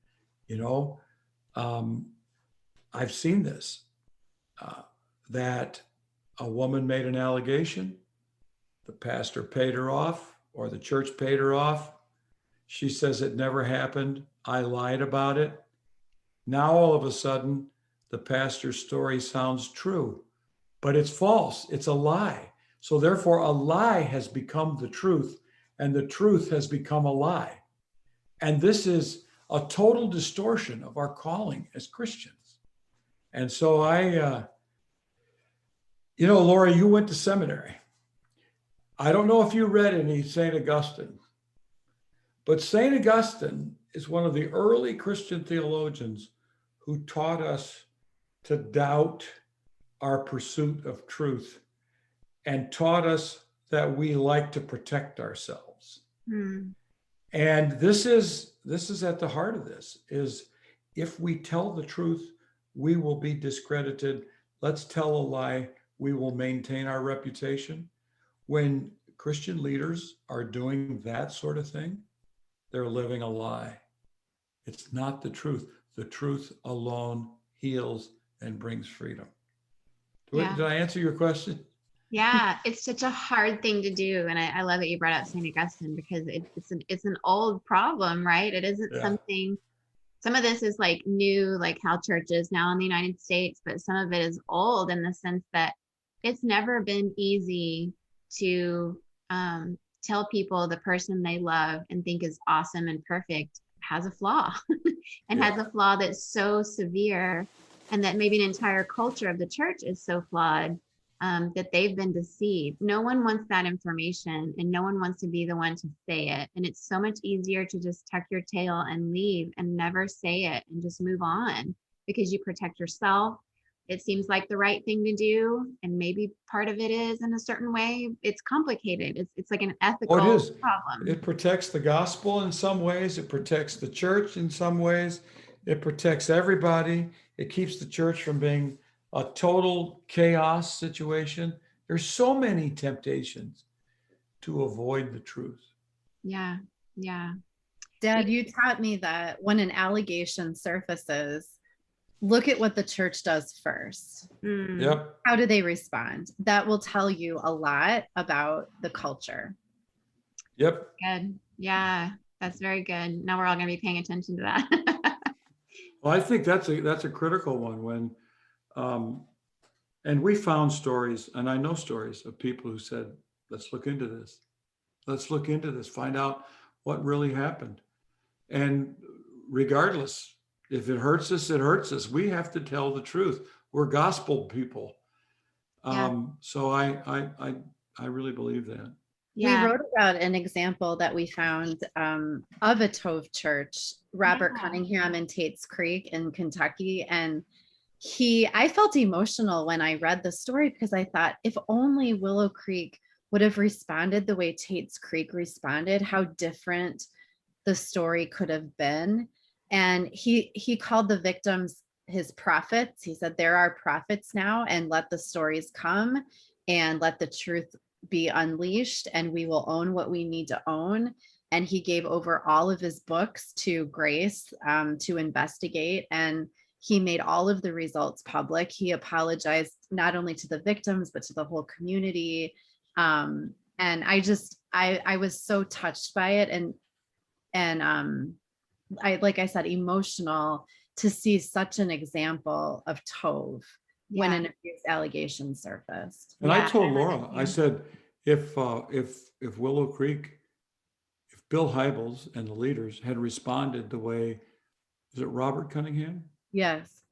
I've seen this, that a woman made an allegation, the pastor paid her off, or the church paid her off. She says it never happened. I lied about it. Now all of a sudden, the pastor's story sounds true. but it's false. It's a lie. So therefore, a lie has become the truth, and the truth has become a lie. And this is a total distortion of our calling as Christians. And so Laura, you went to seminary. I don't know if you read any St. Augustine, but St. Augustine is one of the early Christian theologians who taught us to doubt our pursuit of truth and taught us that we like to protect ourselves. And this is at the heart of this, is if we tell the truth, we will be discredited. Let's tell a lie, we will maintain our reputation. When Christian leaders are doing that sort of thing, they're living a lie. It's not the truth. The truth alone heals and brings freedom. Did I answer your question? Yeah, it's such a hard thing to do. And I love that you brought up St. Augustine, because it's an old problem, right? It isn't something, some of this is like new, like how church is now in the United States, but some of it is old in the sense that it's never been easy to tell people the person they love and think is awesome and perfect has a flaw and has a flaw that's so severe, and that maybe an entire culture of the church is so flawed that they've been deceived. No one wants that information, and no one wants to be the one to say it. And it's so much easier to just tuck your tail and leave and never say it and just move on, because you protect yourself. It seems like the right thing to do, and maybe part of it is in a certain way. It's complicated. It's like an ethical problem. It protects the gospel in some ways. It protects the church in some ways. It protects everybody. It keeps the church from being a total chaos situation. There's so many temptations to avoid the truth. Yeah. Dad, you taught me that when an allegation surfaces, look at what the church does first. Yep. How do they respond? That will tell you a lot about the culture. Yep. Good. Yeah, that's very good. Now we're all going to be paying attention to that. Well, I think that's a critical one when, and we found stories, and I know stories of people who said, let's look into this. Let's look into this, find out what really happened. And regardless, if it hurts us, it hurts us. We have to tell the truth. We're gospel people. So I really believe that. Yeah. We wrote about an example that we found of a Tove church, Robert Cunningham in Tate's Creek in Kentucky. And I felt emotional when I read the story, because I thought, if only Willow Creek would have responded the way Tate's Creek responded, how different the story could have been. And he called the victims his prophets. He said, there are prophets now, and let the stories come and let the truth be unleashed, and we will own what we need to own. And he gave over all of his books to Grace to investigate, and he made all of the results public. He apologized not only to the victims, but to the whole community. And I was so touched by it, and like I said, emotional to see such an example of Tove when an abuse allegation surfaced. And I told Laura, I said, if Willow Creek, if Bill Hybels and the leaders had responded the way, is it Robert Cunningham? Yes.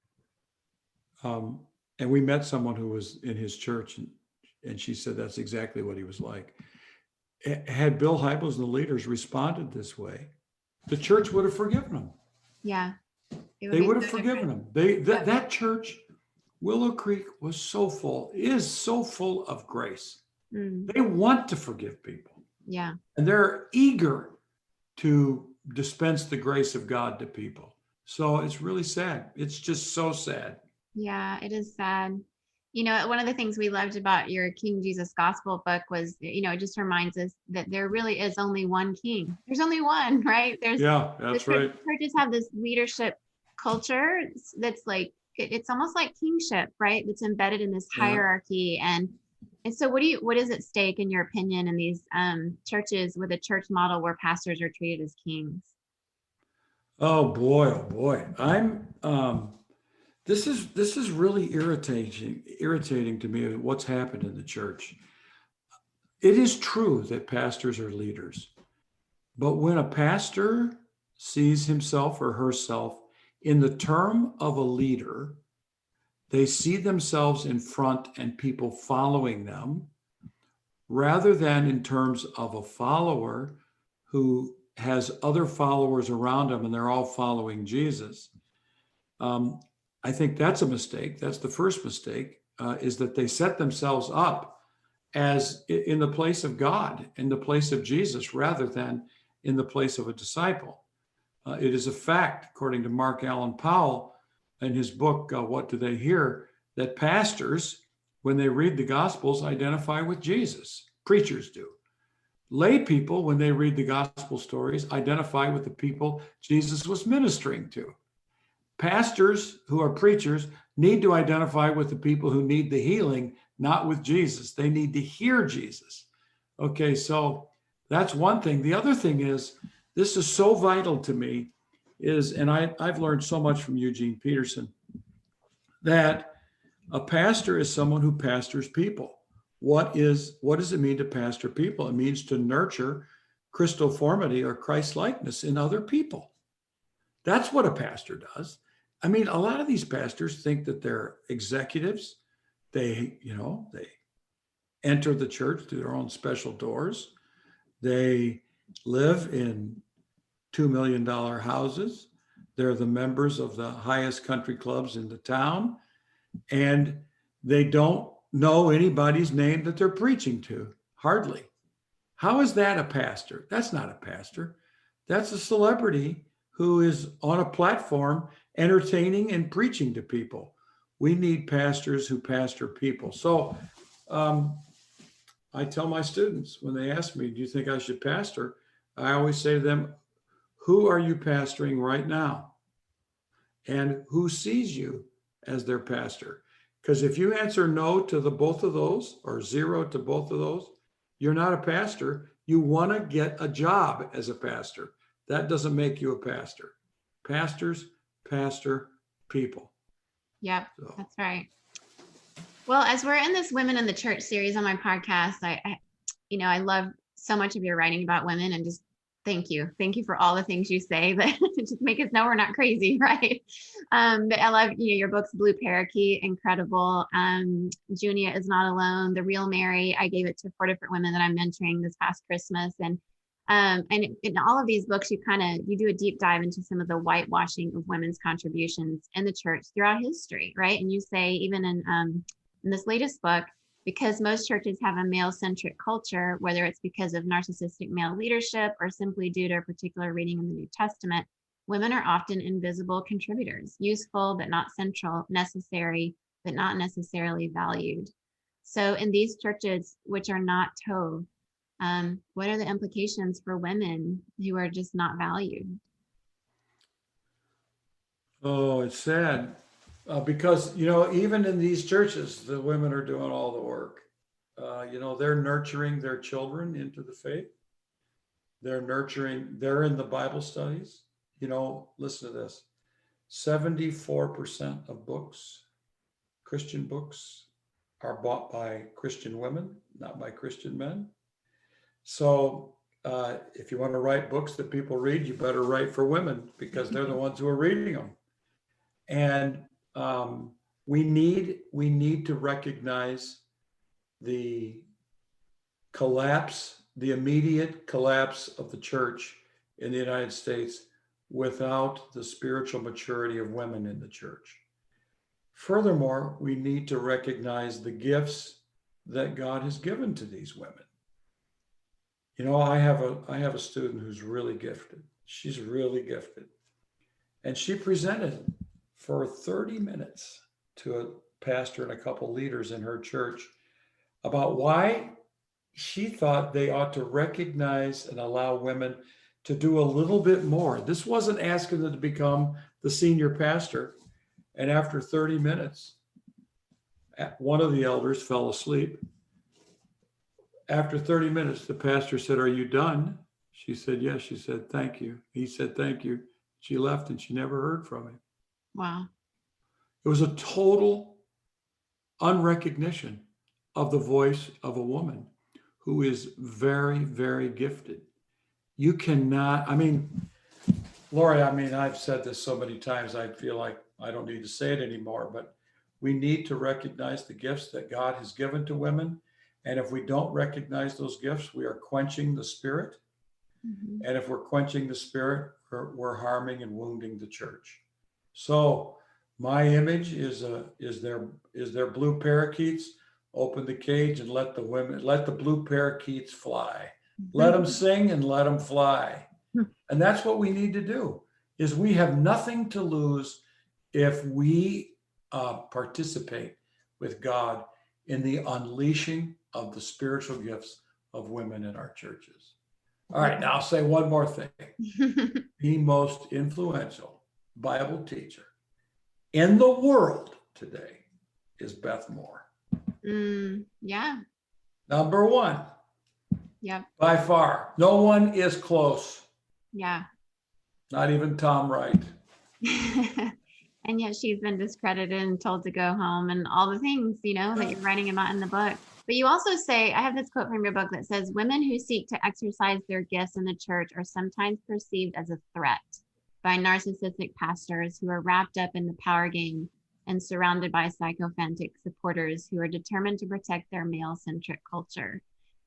And we met someone who was in his church, and she said that's exactly what he was like. Had Bill Hybels and the leaders responded this way, the church would have forgiven them. Yeah. They would have forgiven them. That church, Willow Creek, is so full of grace. They want to forgive people. Yeah. And they're eager to dispense the grace of God to people. So it's really sad. It's just so sad. Yeah, it is sad. One of the things we loved about your King Jesus Gospel book was, it just reminds us that there really is only one king. There's only one, right? That's right. Churches have this leadership culture that's like, it's almost like kingship, right? That's embedded in this hierarchy. And so what is at stake, in your opinion, in these churches with a church model where pastors are treated as kings? Oh boy. This is really irritating to me what's happened in the church. It is true that pastors are leaders, but when a pastor sees himself or herself in the term of a leader, they see themselves in front and people following them, rather than in terms of a follower who has other followers around him and they're all following Jesus. I think that's a mistake. That's the first mistake, is that they set themselves up as in the place of God, in the place of Jesus, rather than in the place of a disciple. It is a fact, according to Mark Allen Powell in his book, What Do They Hear?, that pastors, when they read the Gospels, identify with Jesus. Preachers do. Lay people, when they read the Gospel stories, identify with the people Jesus was ministering to. Pastors who are preachers need to identify with the people who need the healing, not with Jesus. They need to hear Jesus. Okay, so that's one thing. The other thing is, this is so vital to me, and I've learned so much from Eugene Peterson, that a pastor is someone who pastors people. What does it mean to pastor people? It means to nurture Christoformity or Christ-likeness in other people. That's what a pastor does. I mean, a lot of these pastors think that they're executives. They enter the church through their own special doors. They live in $2 million houses. They're the members of the highest country clubs in the town. And they don't know anybody's name that they're preaching to, hardly. How is that a pastor? That's not a pastor. That's a celebrity who is on a platform entertaining and preaching to people. We need pastors who pastor people. So I tell my students when they ask me, do you think I should pastor? I always say to them, who are you pastoring right now? And who sees you as their pastor? Because if you answer no to both of those, or zero to both of those, you're not a pastor. You want to get a job as a pastor. That doesn't make you a pastor. Pastors pastor people. Yep, so. That's right. Well, as we're in this Women in the Church series on my podcast, I love so much of your writing about women, and just thank you for all the things you say that just make us know we're not crazy, right? But I love your books, Blue Parakeet, incredible. Junia is Not Alone, The Real Mary. I gave it to 4 different women that I'm mentoring this past Christmas, and in all of these books, you do a deep dive into some of the whitewashing of women's contributions in the church throughout history, right? And you say, even in this latest book, because most churches have a male-centric culture, whether it's because of narcissistic male leadership or simply due to a particular reading in the New Testament, women are often invisible contributors, useful but not central, necessary but not necessarily valued. So in these churches, which are not Tov, what are the implications for women who are just not valued? Oh, it's sad. Because, even in these churches, the women are doing all the work. They're nurturing their children into the faith. They're in the Bible studies. Listen to this. 74% of books, Christian books, are bought by Christian women, not by Christian men. So if you want to write books that people read, you better write for women, because they're the ones who are reading them. And we need to recognize the immediate collapse of the church in the United States without the spiritual maturity of women in the church. Furthermore, we need to recognize the gifts that God has given to these women. I have a student who's really gifted. She's really gifted. And she presented for 30 minutes to a pastor and a couple leaders in her church about why she thought they ought to recognize and allow women to do a little bit more. This wasn't asking them to become the senior pastor. And after 30 minutes, one of the elders fell asleep. After 30 minutes, the pastor said, "Are you done?" She said, "Yes." She said, "Thank you." He said, "Thank you." She left and she never heard from him. Wow. It was a total unrecognition of the voice of a woman who is very, very gifted. You cannot, I mean, Lori, I mean, I've said this so many times, I feel like I don't need to say it anymore, but we need to recognize the gifts that God has given to women. And if we don't recognize those gifts, we are quenching the Spirit. Mm-hmm. And if we're quenching the Spirit, we're harming and wounding the church. So my image is their blue parakeets. Open the cage and let the blue parakeets fly. Let them sing and let them fly. And that's what we need to do, is we have nothing to lose if we participate with God in the unleashing of the spiritual gifts of women in our churches. All right, now I'll say one more thing. The most influential Bible teacher in the world today is Beth Moore. Yeah. Number one. Yep. By far. No one is close. Yeah. Not even Tom Wright. And yet she's been discredited and told to go home and all the things, that you're writing about in the book. But you also say, I have this quote from your book that says, women who seek to exercise their gifts in the church are sometimes perceived as a threat by narcissistic pastors who are wrapped up in the power game and surrounded by sycophantic supporters who are determined to protect their male-centric culture.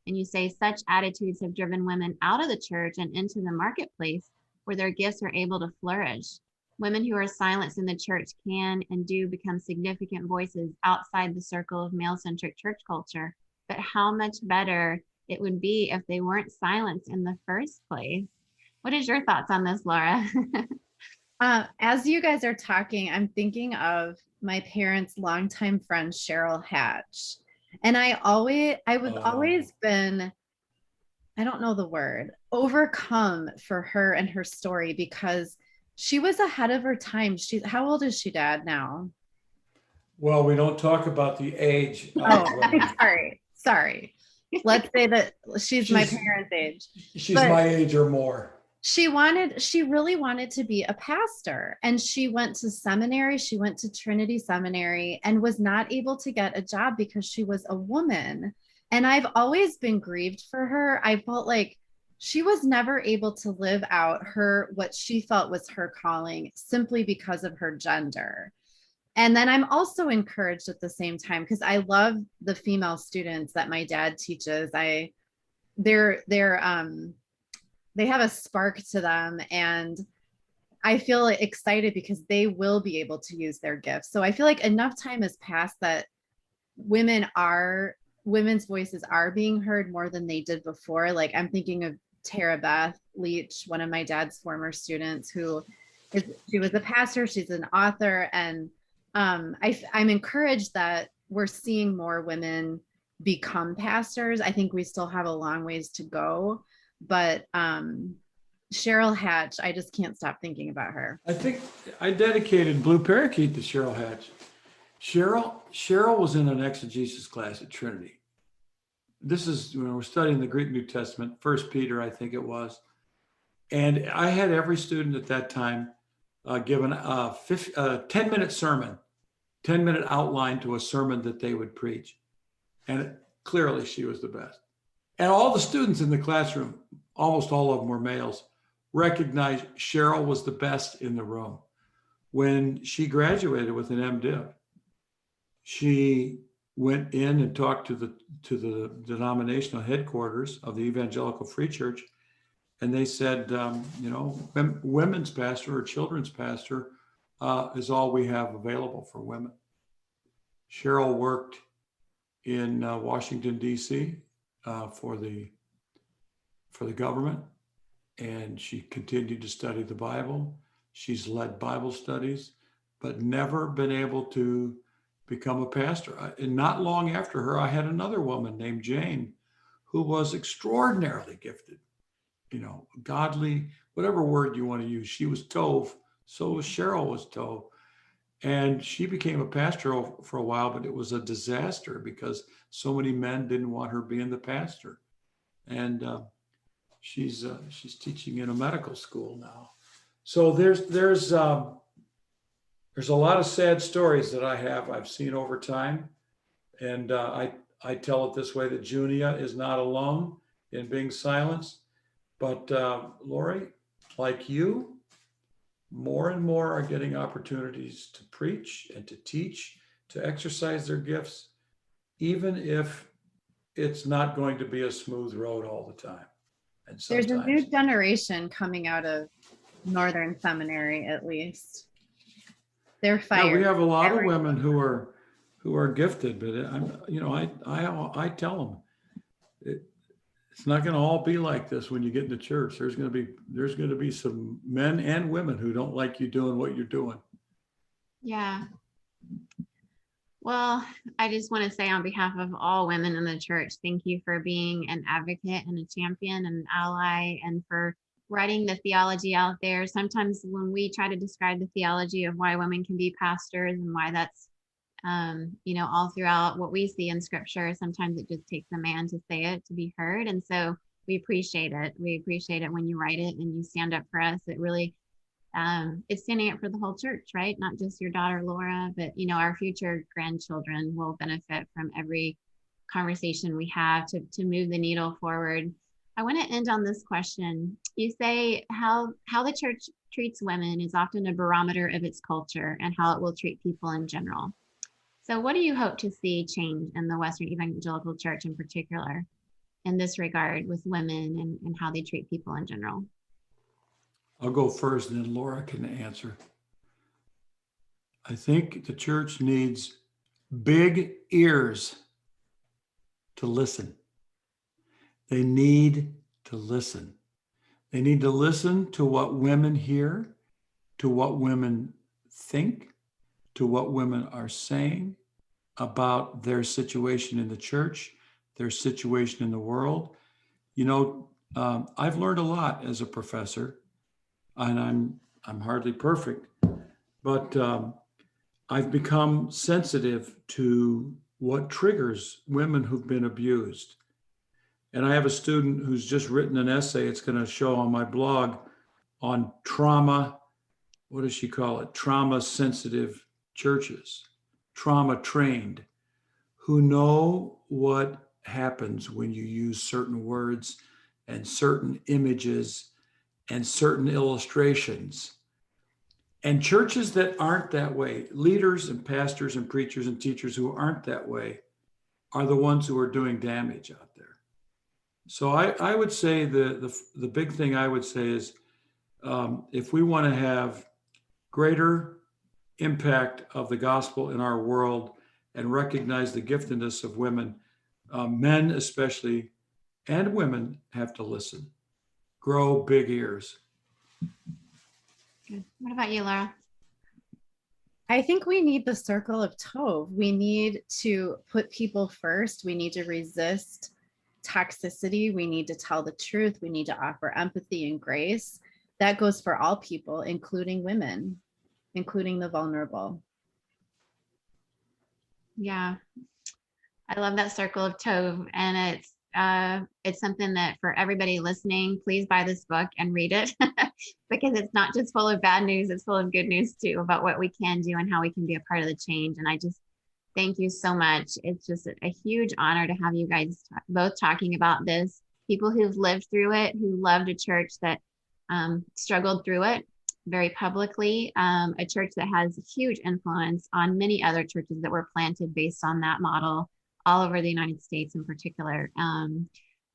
And you say such attitudes have driven women out of the church and into the marketplace where their gifts are able to flourish. Women who are silenced in the church can and do become significant voices outside the circle of male-centric church culture. But how much better it would be if they weren't silenced in the first place. What is your thoughts on this, Laura? As you guys are talking, I'm thinking of my parents' longtime friend, Cheryl Hatch. And I've always been, I don't know the word, overcome for her and her story because she was ahead of her time. How old is she, Dad, now? Well, we don't talk about the age. Sorry. Let's say that she's my parents' age. She's my age or more. She really wanted to be a pastor, and she went to seminary. She went to Trinity Seminary and was not able to get a job because she was a woman. And I've always been grieved for her. I felt like she was never able to live out what she felt was her calling simply because of her gender. And then I'm also encouraged at the same time because I love the female students that my dad teaches. They have a spark to them, and I feel excited because they will be able to use their gifts. So I feel like enough time has passed that women's voices are being heard more than they did before. Like I'm thinking of Tara Beth Leach, one of my dad's former students, she was a pastor, she's an author, and I'm encouraged that we're seeing more women become pastors. I think we still have a long ways to go, but Cheryl Hatch, I just can't stop thinking about her. I think I dedicated Blue Parakeet to Cheryl Hatch. Cheryl was in an exegesis class at Trinity. This is when we're studying the Greek New Testament, 1 Peter, I think it was. And I had every student at that time given a 10-minute sermon, 10-minute outline to a sermon that they would preach. And clearly she was the best. And all the students in the classroom, almost all of them were males, recognized Cheryl was the best in the room. When she graduated with an MDiv, she went in and talked to the denominational headquarters of the Evangelical Free Church, and they said, women's pastor or children's pastor is all we have available for women. Cheryl worked in Washington, D.C. For the government, and she continued to study the Bible. She's led Bible studies, but never been able to become a pastor. And not long after her, I had another woman named Jane who was extraordinarily gifted, godly, whatever word you want to use. She was Tov, so Cheryl was Tov. And she became a pastor for a while, but it was a disaster because so many men didn't want her being the pastor. And she's teaching in a medical school now. So there's there's a lot of sad stories that I've seen over time. And I tell it this way, that Junia is not alone in being silenced. But Lori, like you, more and more are getting opportunities to preach and to teach, to exercise their gifts, even if it's not going to be a smooth road all the time. And There's a new sometimes, generation coming out of Northern Seminary, at least. They're yeah, we fired. have a lot of women who are gifted, but I tell them it's not going to all be like this when you get into church. There's going to be some men and women who don't like you doing what you're doing. Yeah. Well, I just want to say on behalf of all women in the church, thank you for being an advocate and a champion and an ally, and for writing the theology out there. Sometimes when we try to describe the theology of why women can be pastors and why that's, all throughout what we see in scripture, sometimes it just takes a man to say it to be heard. And so we appreciate it. We appreciate it when you write it and you stand up for us. It really, it's standing up for the whole church, right? Not just your daughter, Laura, but, our future grandchildren will benefit from every conversation we have to move the needle forward. I want to end on this question. You say how the church treats women is often a barometer of its culture and how it will treat people in general. So what do you hope to see change in the Western Evangelical Church in particular in this regard with women and how they treat people in general? I'll go first and then Laura can answer. I think the church needs big ears to listen. They need to listen. They need to listen to what women hear, to what women think, to what women are saying about their situation in the church, their situation in the world. I've learned a lot as a professor, and I'm hardly perfect, but I've become sensitive to what triggers women who've been abused. And I have a student who's just written an essay, it's going to show on my blog, on trauma. What does she call it? Trauma sensitive churches, trauma trained, who know what happens when you use certain words and certain images and certain illustrations. And churches that aren't that way, leaders and pastors and preachers and teachers who aren't that way, are the ones who are doing damage out there. So I would say the big thing I would say is, if we want to have greater impact of the gospel in our world and recognize the giftedness of women, men especially, and women have to listen. Grow big ears. Good. What about you, Laura? I think we need the circle of Tov. We need to put people first. We need to resist toxicity. We need to tell the truth. We need to offer empathy and grace. That goes for all people, including women, including the vulnerable. Yeah, I love that circle of Tov, and it's something that for everybody listening, please buy this book and read it because it's not just full of bad news, it's full of good news too about what we can do and how we can be a part of the change. And I just thank you so much. It's just a huge honor to have you guys both talking about this. People who've lived through it, who loved a church that struggled through it very publicly, a church that has huge influence on many other churches that were planted based on that model all over the United States in particular.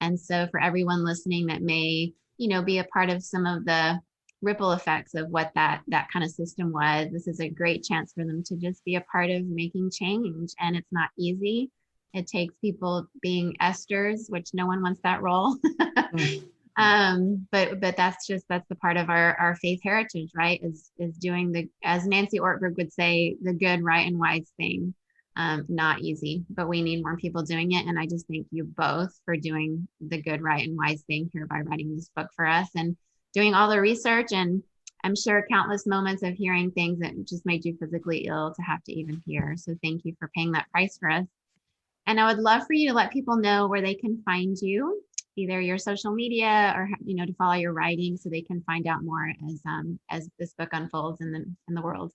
And so for everyone listening that may, be a part of some of the ripple effects of what that kind of system was, this is a great chance for them to just be a part of making change. And it's not easy. It takes people being Esthers, which no one wants that role. But that's the part of our faith heritage, right? Is doing as Nancy Ortberg would say, the good, right, and wise thing. Not easy, but we need more people doing it. And I just thank you both for doing the good, right, and wise thing here by writing this book for us and doing all the research. And I'm sure countless moments of hearing things that just made you physically ill to have to even hear. So thank you for paying that price for us. And I would love for you to let people know where they can find you, either your social media or, to follow your writing so they can find out more as this book unfolds in the world.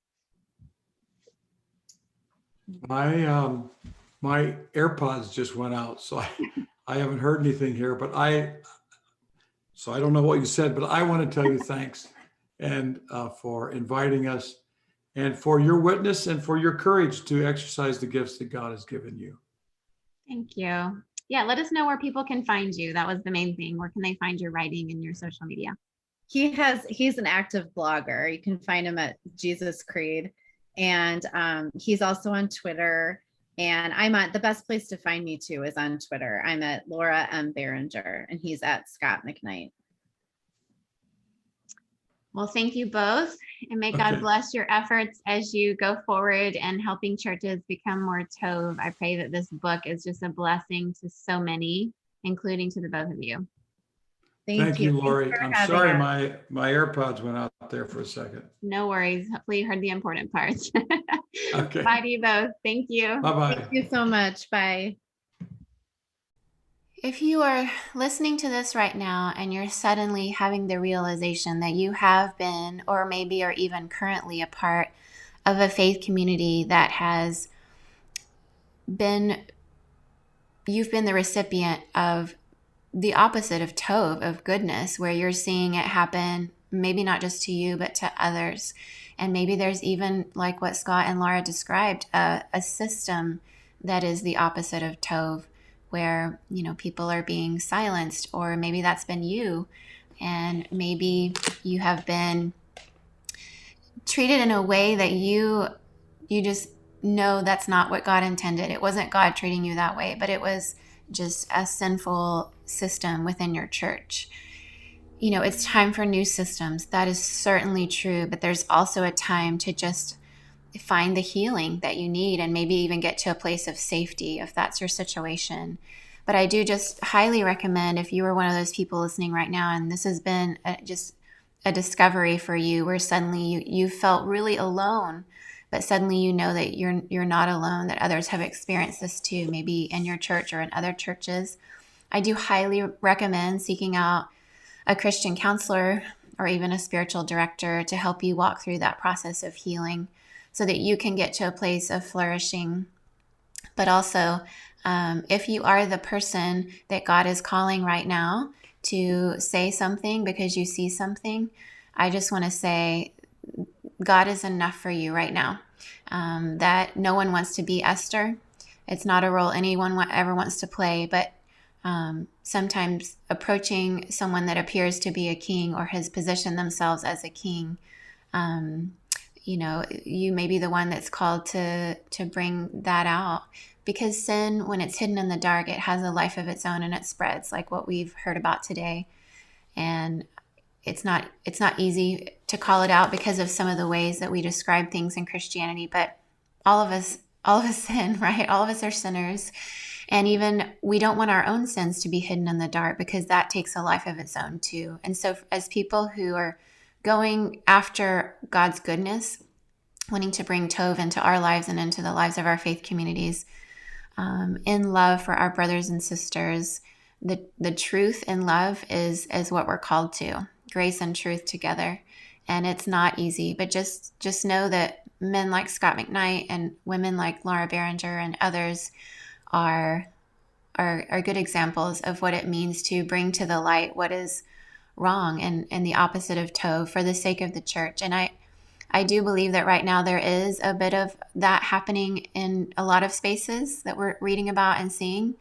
My AirPods just went out, so I haven't heard anything here, but so I don't know what you said, but I want to tell you thanks and for inviting us and for your witness and for your courage to exercise the gifts that God has given you. Thank you. Yeah, let us know where people can find you. That was the main thing. Where can they find your writing and your social media? He's an active blogger. You can find him at Jesus Creed. And he's also on Twitter. And the best place to find me too is on Twitter. I'm at Laura M. Barringer, and he's at Scot McKnight. Well, thank you both, and may God bless your efforts as you go forward and helping churches become more Tov. I pray that this book is just a blessing to so many, including to the both of you. Thank you, Lori. I'm sorry my AirPods went out there for a second. No worries. Hopefully you heard the important parts. Okay. Bye to you both. Thank you. Bye-bye. Thank you so much. Bye. If you are listening to this right now and you're suddenly having the realization that you have been, or maybe are even currently a part of a faith community that has been, you've been the recipient of the opposite of Tov, of goodness, where you're seeing it happen, maybe not just to you, but to others. And maybe there's even, like what Scott and Laura described, a system that is the opposite of Tov, where, people are being silenced, or maybe that's been you, and maybe you have been treated in a way that you just know that's not what God intended. It wasn't God treating you that way, but it was just a sinful system within your church. It's time for new systems. That is certainly true, but there's also a time to just find the healing that you need and maybe even get to a place of safety if that's your situation. But I do just highly recommend, if you are one of those people listening right now and this has been just a discovery for you where suddenly you felt really alone, but suddenly you know that you're not alone, that others have experienced this too, maybe in your church or in other churches. I do highly recommend seeking out a Christian counselor or even a spiritual director to help you walk through that process of healing so that you can get to a place of flourishing. But also, if you are the person that God is calling right now to say something because you see something, I just want to say God is enough for you right now. That no one wants to be Esther. It's not a role anyone ever wants to play, but sometimes approaching someone that appears to be a king or has positioned themselves as a king, you may be the one that's called to bring that out, because sin, when it's hidden in the dark, it has a life of its own and it spreads, like what we've heard about today. And it's not easy to call it out because of some of the ways that we describe things in Christianity, but all of us sin, right? All of us are sinners. And even we don't want our own sins to be hidden in the dark, because that takes a life of its own too. And so as people who are going after God's goodness, wanting to bring Tov into our lives and into the lives of our faith communities, in love for our brothers and sisters, the truth in love is what we're called to, grace and truth together. And it's not easy, but just know that men like Scot McKnight and women like Laura Barringer and others are good examples of what it means to bring to the light what is wrong and the opposite of Tov for the sake of the church. And I do believe that right now there is a bit of that happening in a lot of spaces that we're reading about and seeing,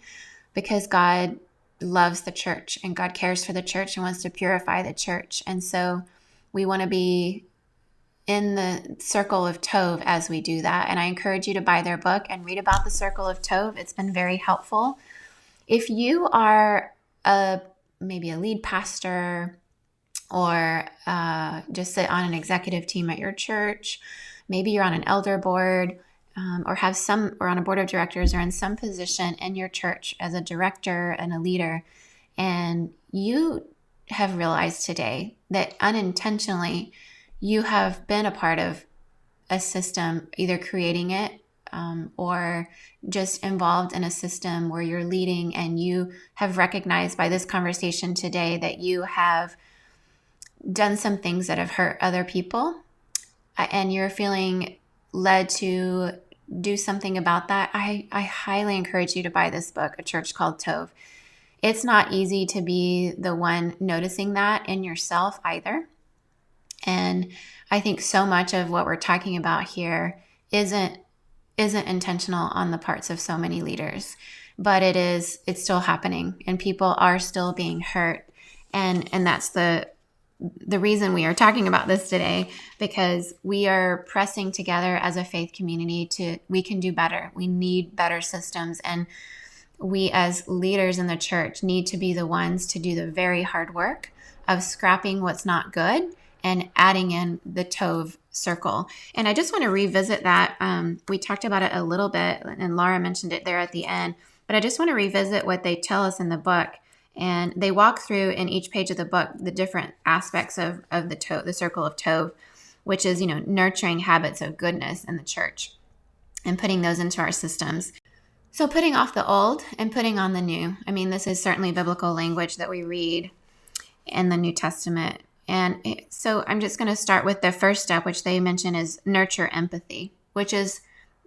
because God loves the church and God cares for the church and wants to purify the church. And so we want to be in the circle of Tov as we do that. And I encourage you to buy their book and read about the circle of Tov. It's been very helpful. If you are maybe a lead pastor or just sit on an executive team at your church, maybe you're on an elder board or on a board of directors or in some position in your church as a director and a leader, and you have realized today that unintentionally you have been a part of a system, either creating it or just involved in a system where you're leading, and you have recognized by this conversation today that you have done some things that have hurt other people, and you're feeling led to do something about that, I highly encourage you to buy this book, A Church Called Tov. It's not easy to be the one noticing that in yourself either. And I think so much of what we're talking about here isn't intentional on the parts of so many leaders, but it's still happening, and people are still being hurt. And that's the reason we are talking about this today, because we are pressing together as a faith community we can do better. We need better systems, and we as leaders in the church need to be the ones to do the very hard work of scrapping what's not good and adding in the Tov circle. And I just want to revisit that. We talked about it a little bit, and Laura mentioned it there at the end, but I just want to revisit what they tell us in the book. And they walk through in each page of the book the different aspects of the circle of Tov, which is, nurturing habits of goodness in the church and putting those into our systems. So putting off the old and putting on the new. I mean, this is certainly biblical language that we read in the New Testament. And so I'm just going to start with the first step, which they mention is nurture empathy, which is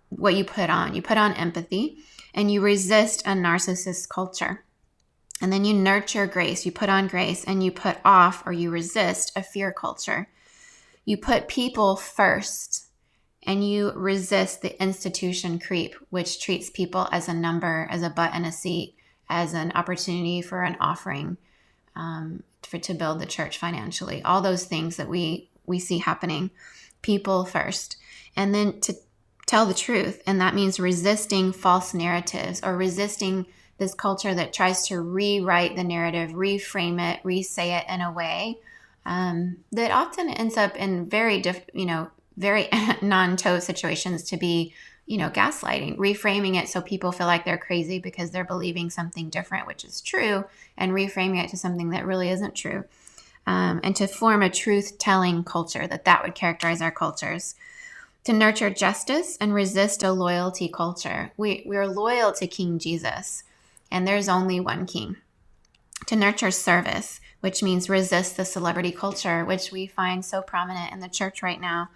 what you put on. You put on empathy and you resist a narcissist culture. And then you nurture grace. You put on grace, and you put off, or you resist, a fear culture. You put people first, and you resist the institution creep, which treats people as a number, as a butt in a seat, as an opportunity for an offering, to build the church financially. All those things that we see happening. People first. And then to tell the truth. And that means resisting false narratives, or resisting this culture that tries to rewrite the narrative, reframe it, re-say it in a way that often ends up in very non-Tov situations to be, gaslighting, reframing it so people feel like they're crazy because they're believing something different, which is true, and reframing it to something that really isn't true. And to form a truth-telling culture that would characterize our cultures. To nurture justice and resist a loyalty culture. We're loyal to King Jesus, and there's only one king. To nurture service, which means resist the celebrity culture, which we find so prominent in the church right now.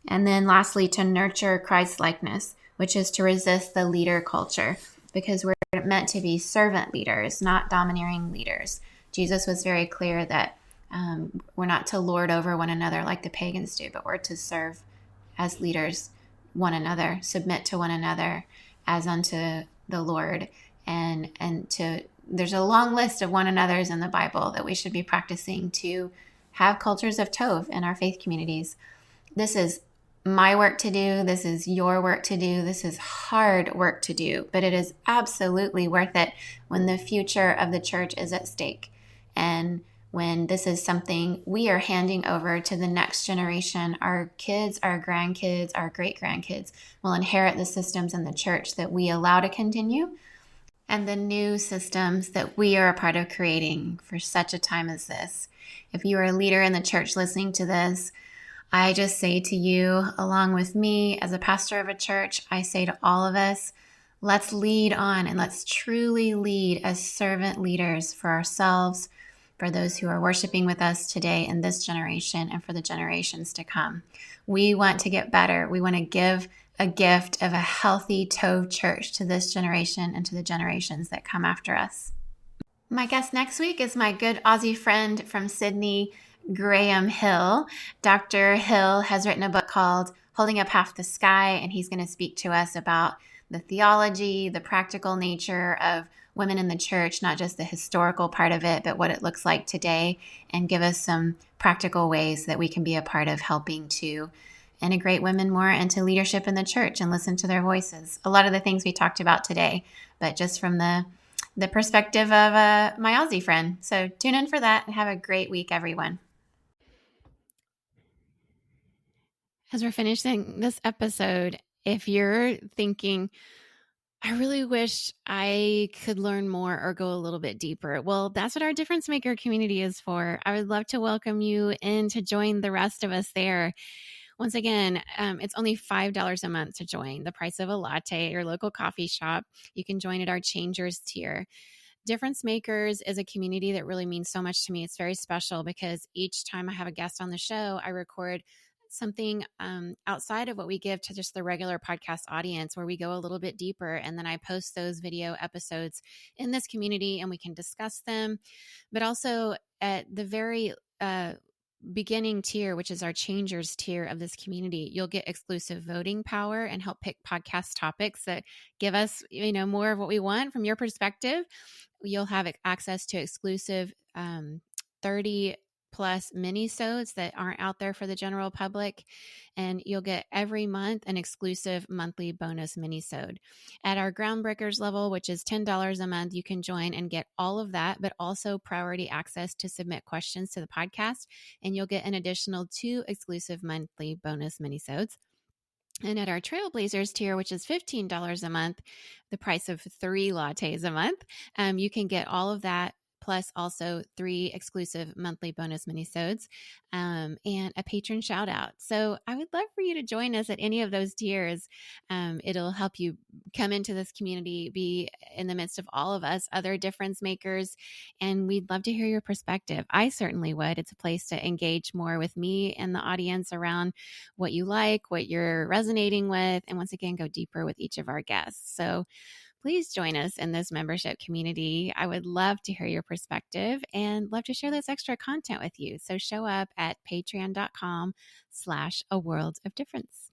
And then lastly, to nurture Christ-likeness, which is to resist the leader culture, because we're meant to be servant leaders, not domineering leaders. Jesus was very clear that we're not to lord over one another like the pagans do, but we're to serve as leaders one another, submit to one another as unto the Lord. And there's a long list of one another's in the Bible that we should be practicing to have cultures of Tov in our faith communities. This is my work to do. This is your work to do. This is hard work to do, but it is absolutely worth it when the future of the church is at stake. And when this is something we are handing over to the next generation, our kids, our grandkids, our great-grandkids will inherit the systems in the church that we allow to continue, and the new systems that we are a part of creating for such a time as this. If you are a leader in the church listening to this, I just say to you, along with me as a pastor of a church, I say to all of us, let's lead on, and let's truly lead as servant leaders for ourselves, for those who are worshiping with us today in this generation, and for the generations to come. We want to get better. We want to give a gift of a healthy Tov church to this generation and to the generations that come after us. My guest next week is my good Aussie friend from Sydney, Graham Hill. Dr. Hill has written a book called Holding Up Half the Sky, and he's going to speak to us about the theology, the practical nature of women in the church, not just the historical part of it, but what it looks like today, and give us some practical ways that we can be a part of helping to integrate women more into leadership in the church and listen to their voices. A lot of the things we talked about today, but just from the perspective of my Aussie friend. So tune in for that and have a great week, everyone. As we're finishing this episode, if you're thinking, I really wish I could learn more or go a little bit deeper, well, that's what our Difference Maker community is for. I would love to welcome you in to join the rest of us there. Once again, it's only $5 a month to join, the price of a latte at your local coffee shop. You can join at our Changers tier. Difference Makers is a community that really means so much to me. It's very special because each time I have a guest on the show, I record something outside of what we give to just the regular podcast audience, where we go a little bit deeper. And then I post those video episodes in this community and we can discuss them. But also at the very beginning tier, which is our changers tier of this community, you'll get exclusive voting power and help pick podcast topics that give us, more of what we want from your perspective. You'll have access to exclusive 30 plus mini-sodes that aren't out there for the general public. And you'll get every month an exclusive monthly bonus mini-sode. At our Groundbreakers level, which is $10 a month, you can join and get all of that, but also priority access to submit questions to the podcast. And you'll get an additional 2 exclusive monthly bonus mini-sodes. And at our Trailblazers tier, which is $15 a month, the price of 3 lattes a month, you can get all of that, plus also 3 exclusive monthly bonus minisodes, and a patron shout out. So I would love for you to join us at any of those tiers. It'll help you come into this community, be in the midst of all of us, other difference makers, and we'd love to hear your perspective. I certainly would. It's a place to engage more with me and the audience around what you like, what you're resonating with, and once again, go deeper with each of our guests. So please join us in this membership community. I would love to hear your perspective and love to share this extra content with you. So show up at patreon.com/a world of difference.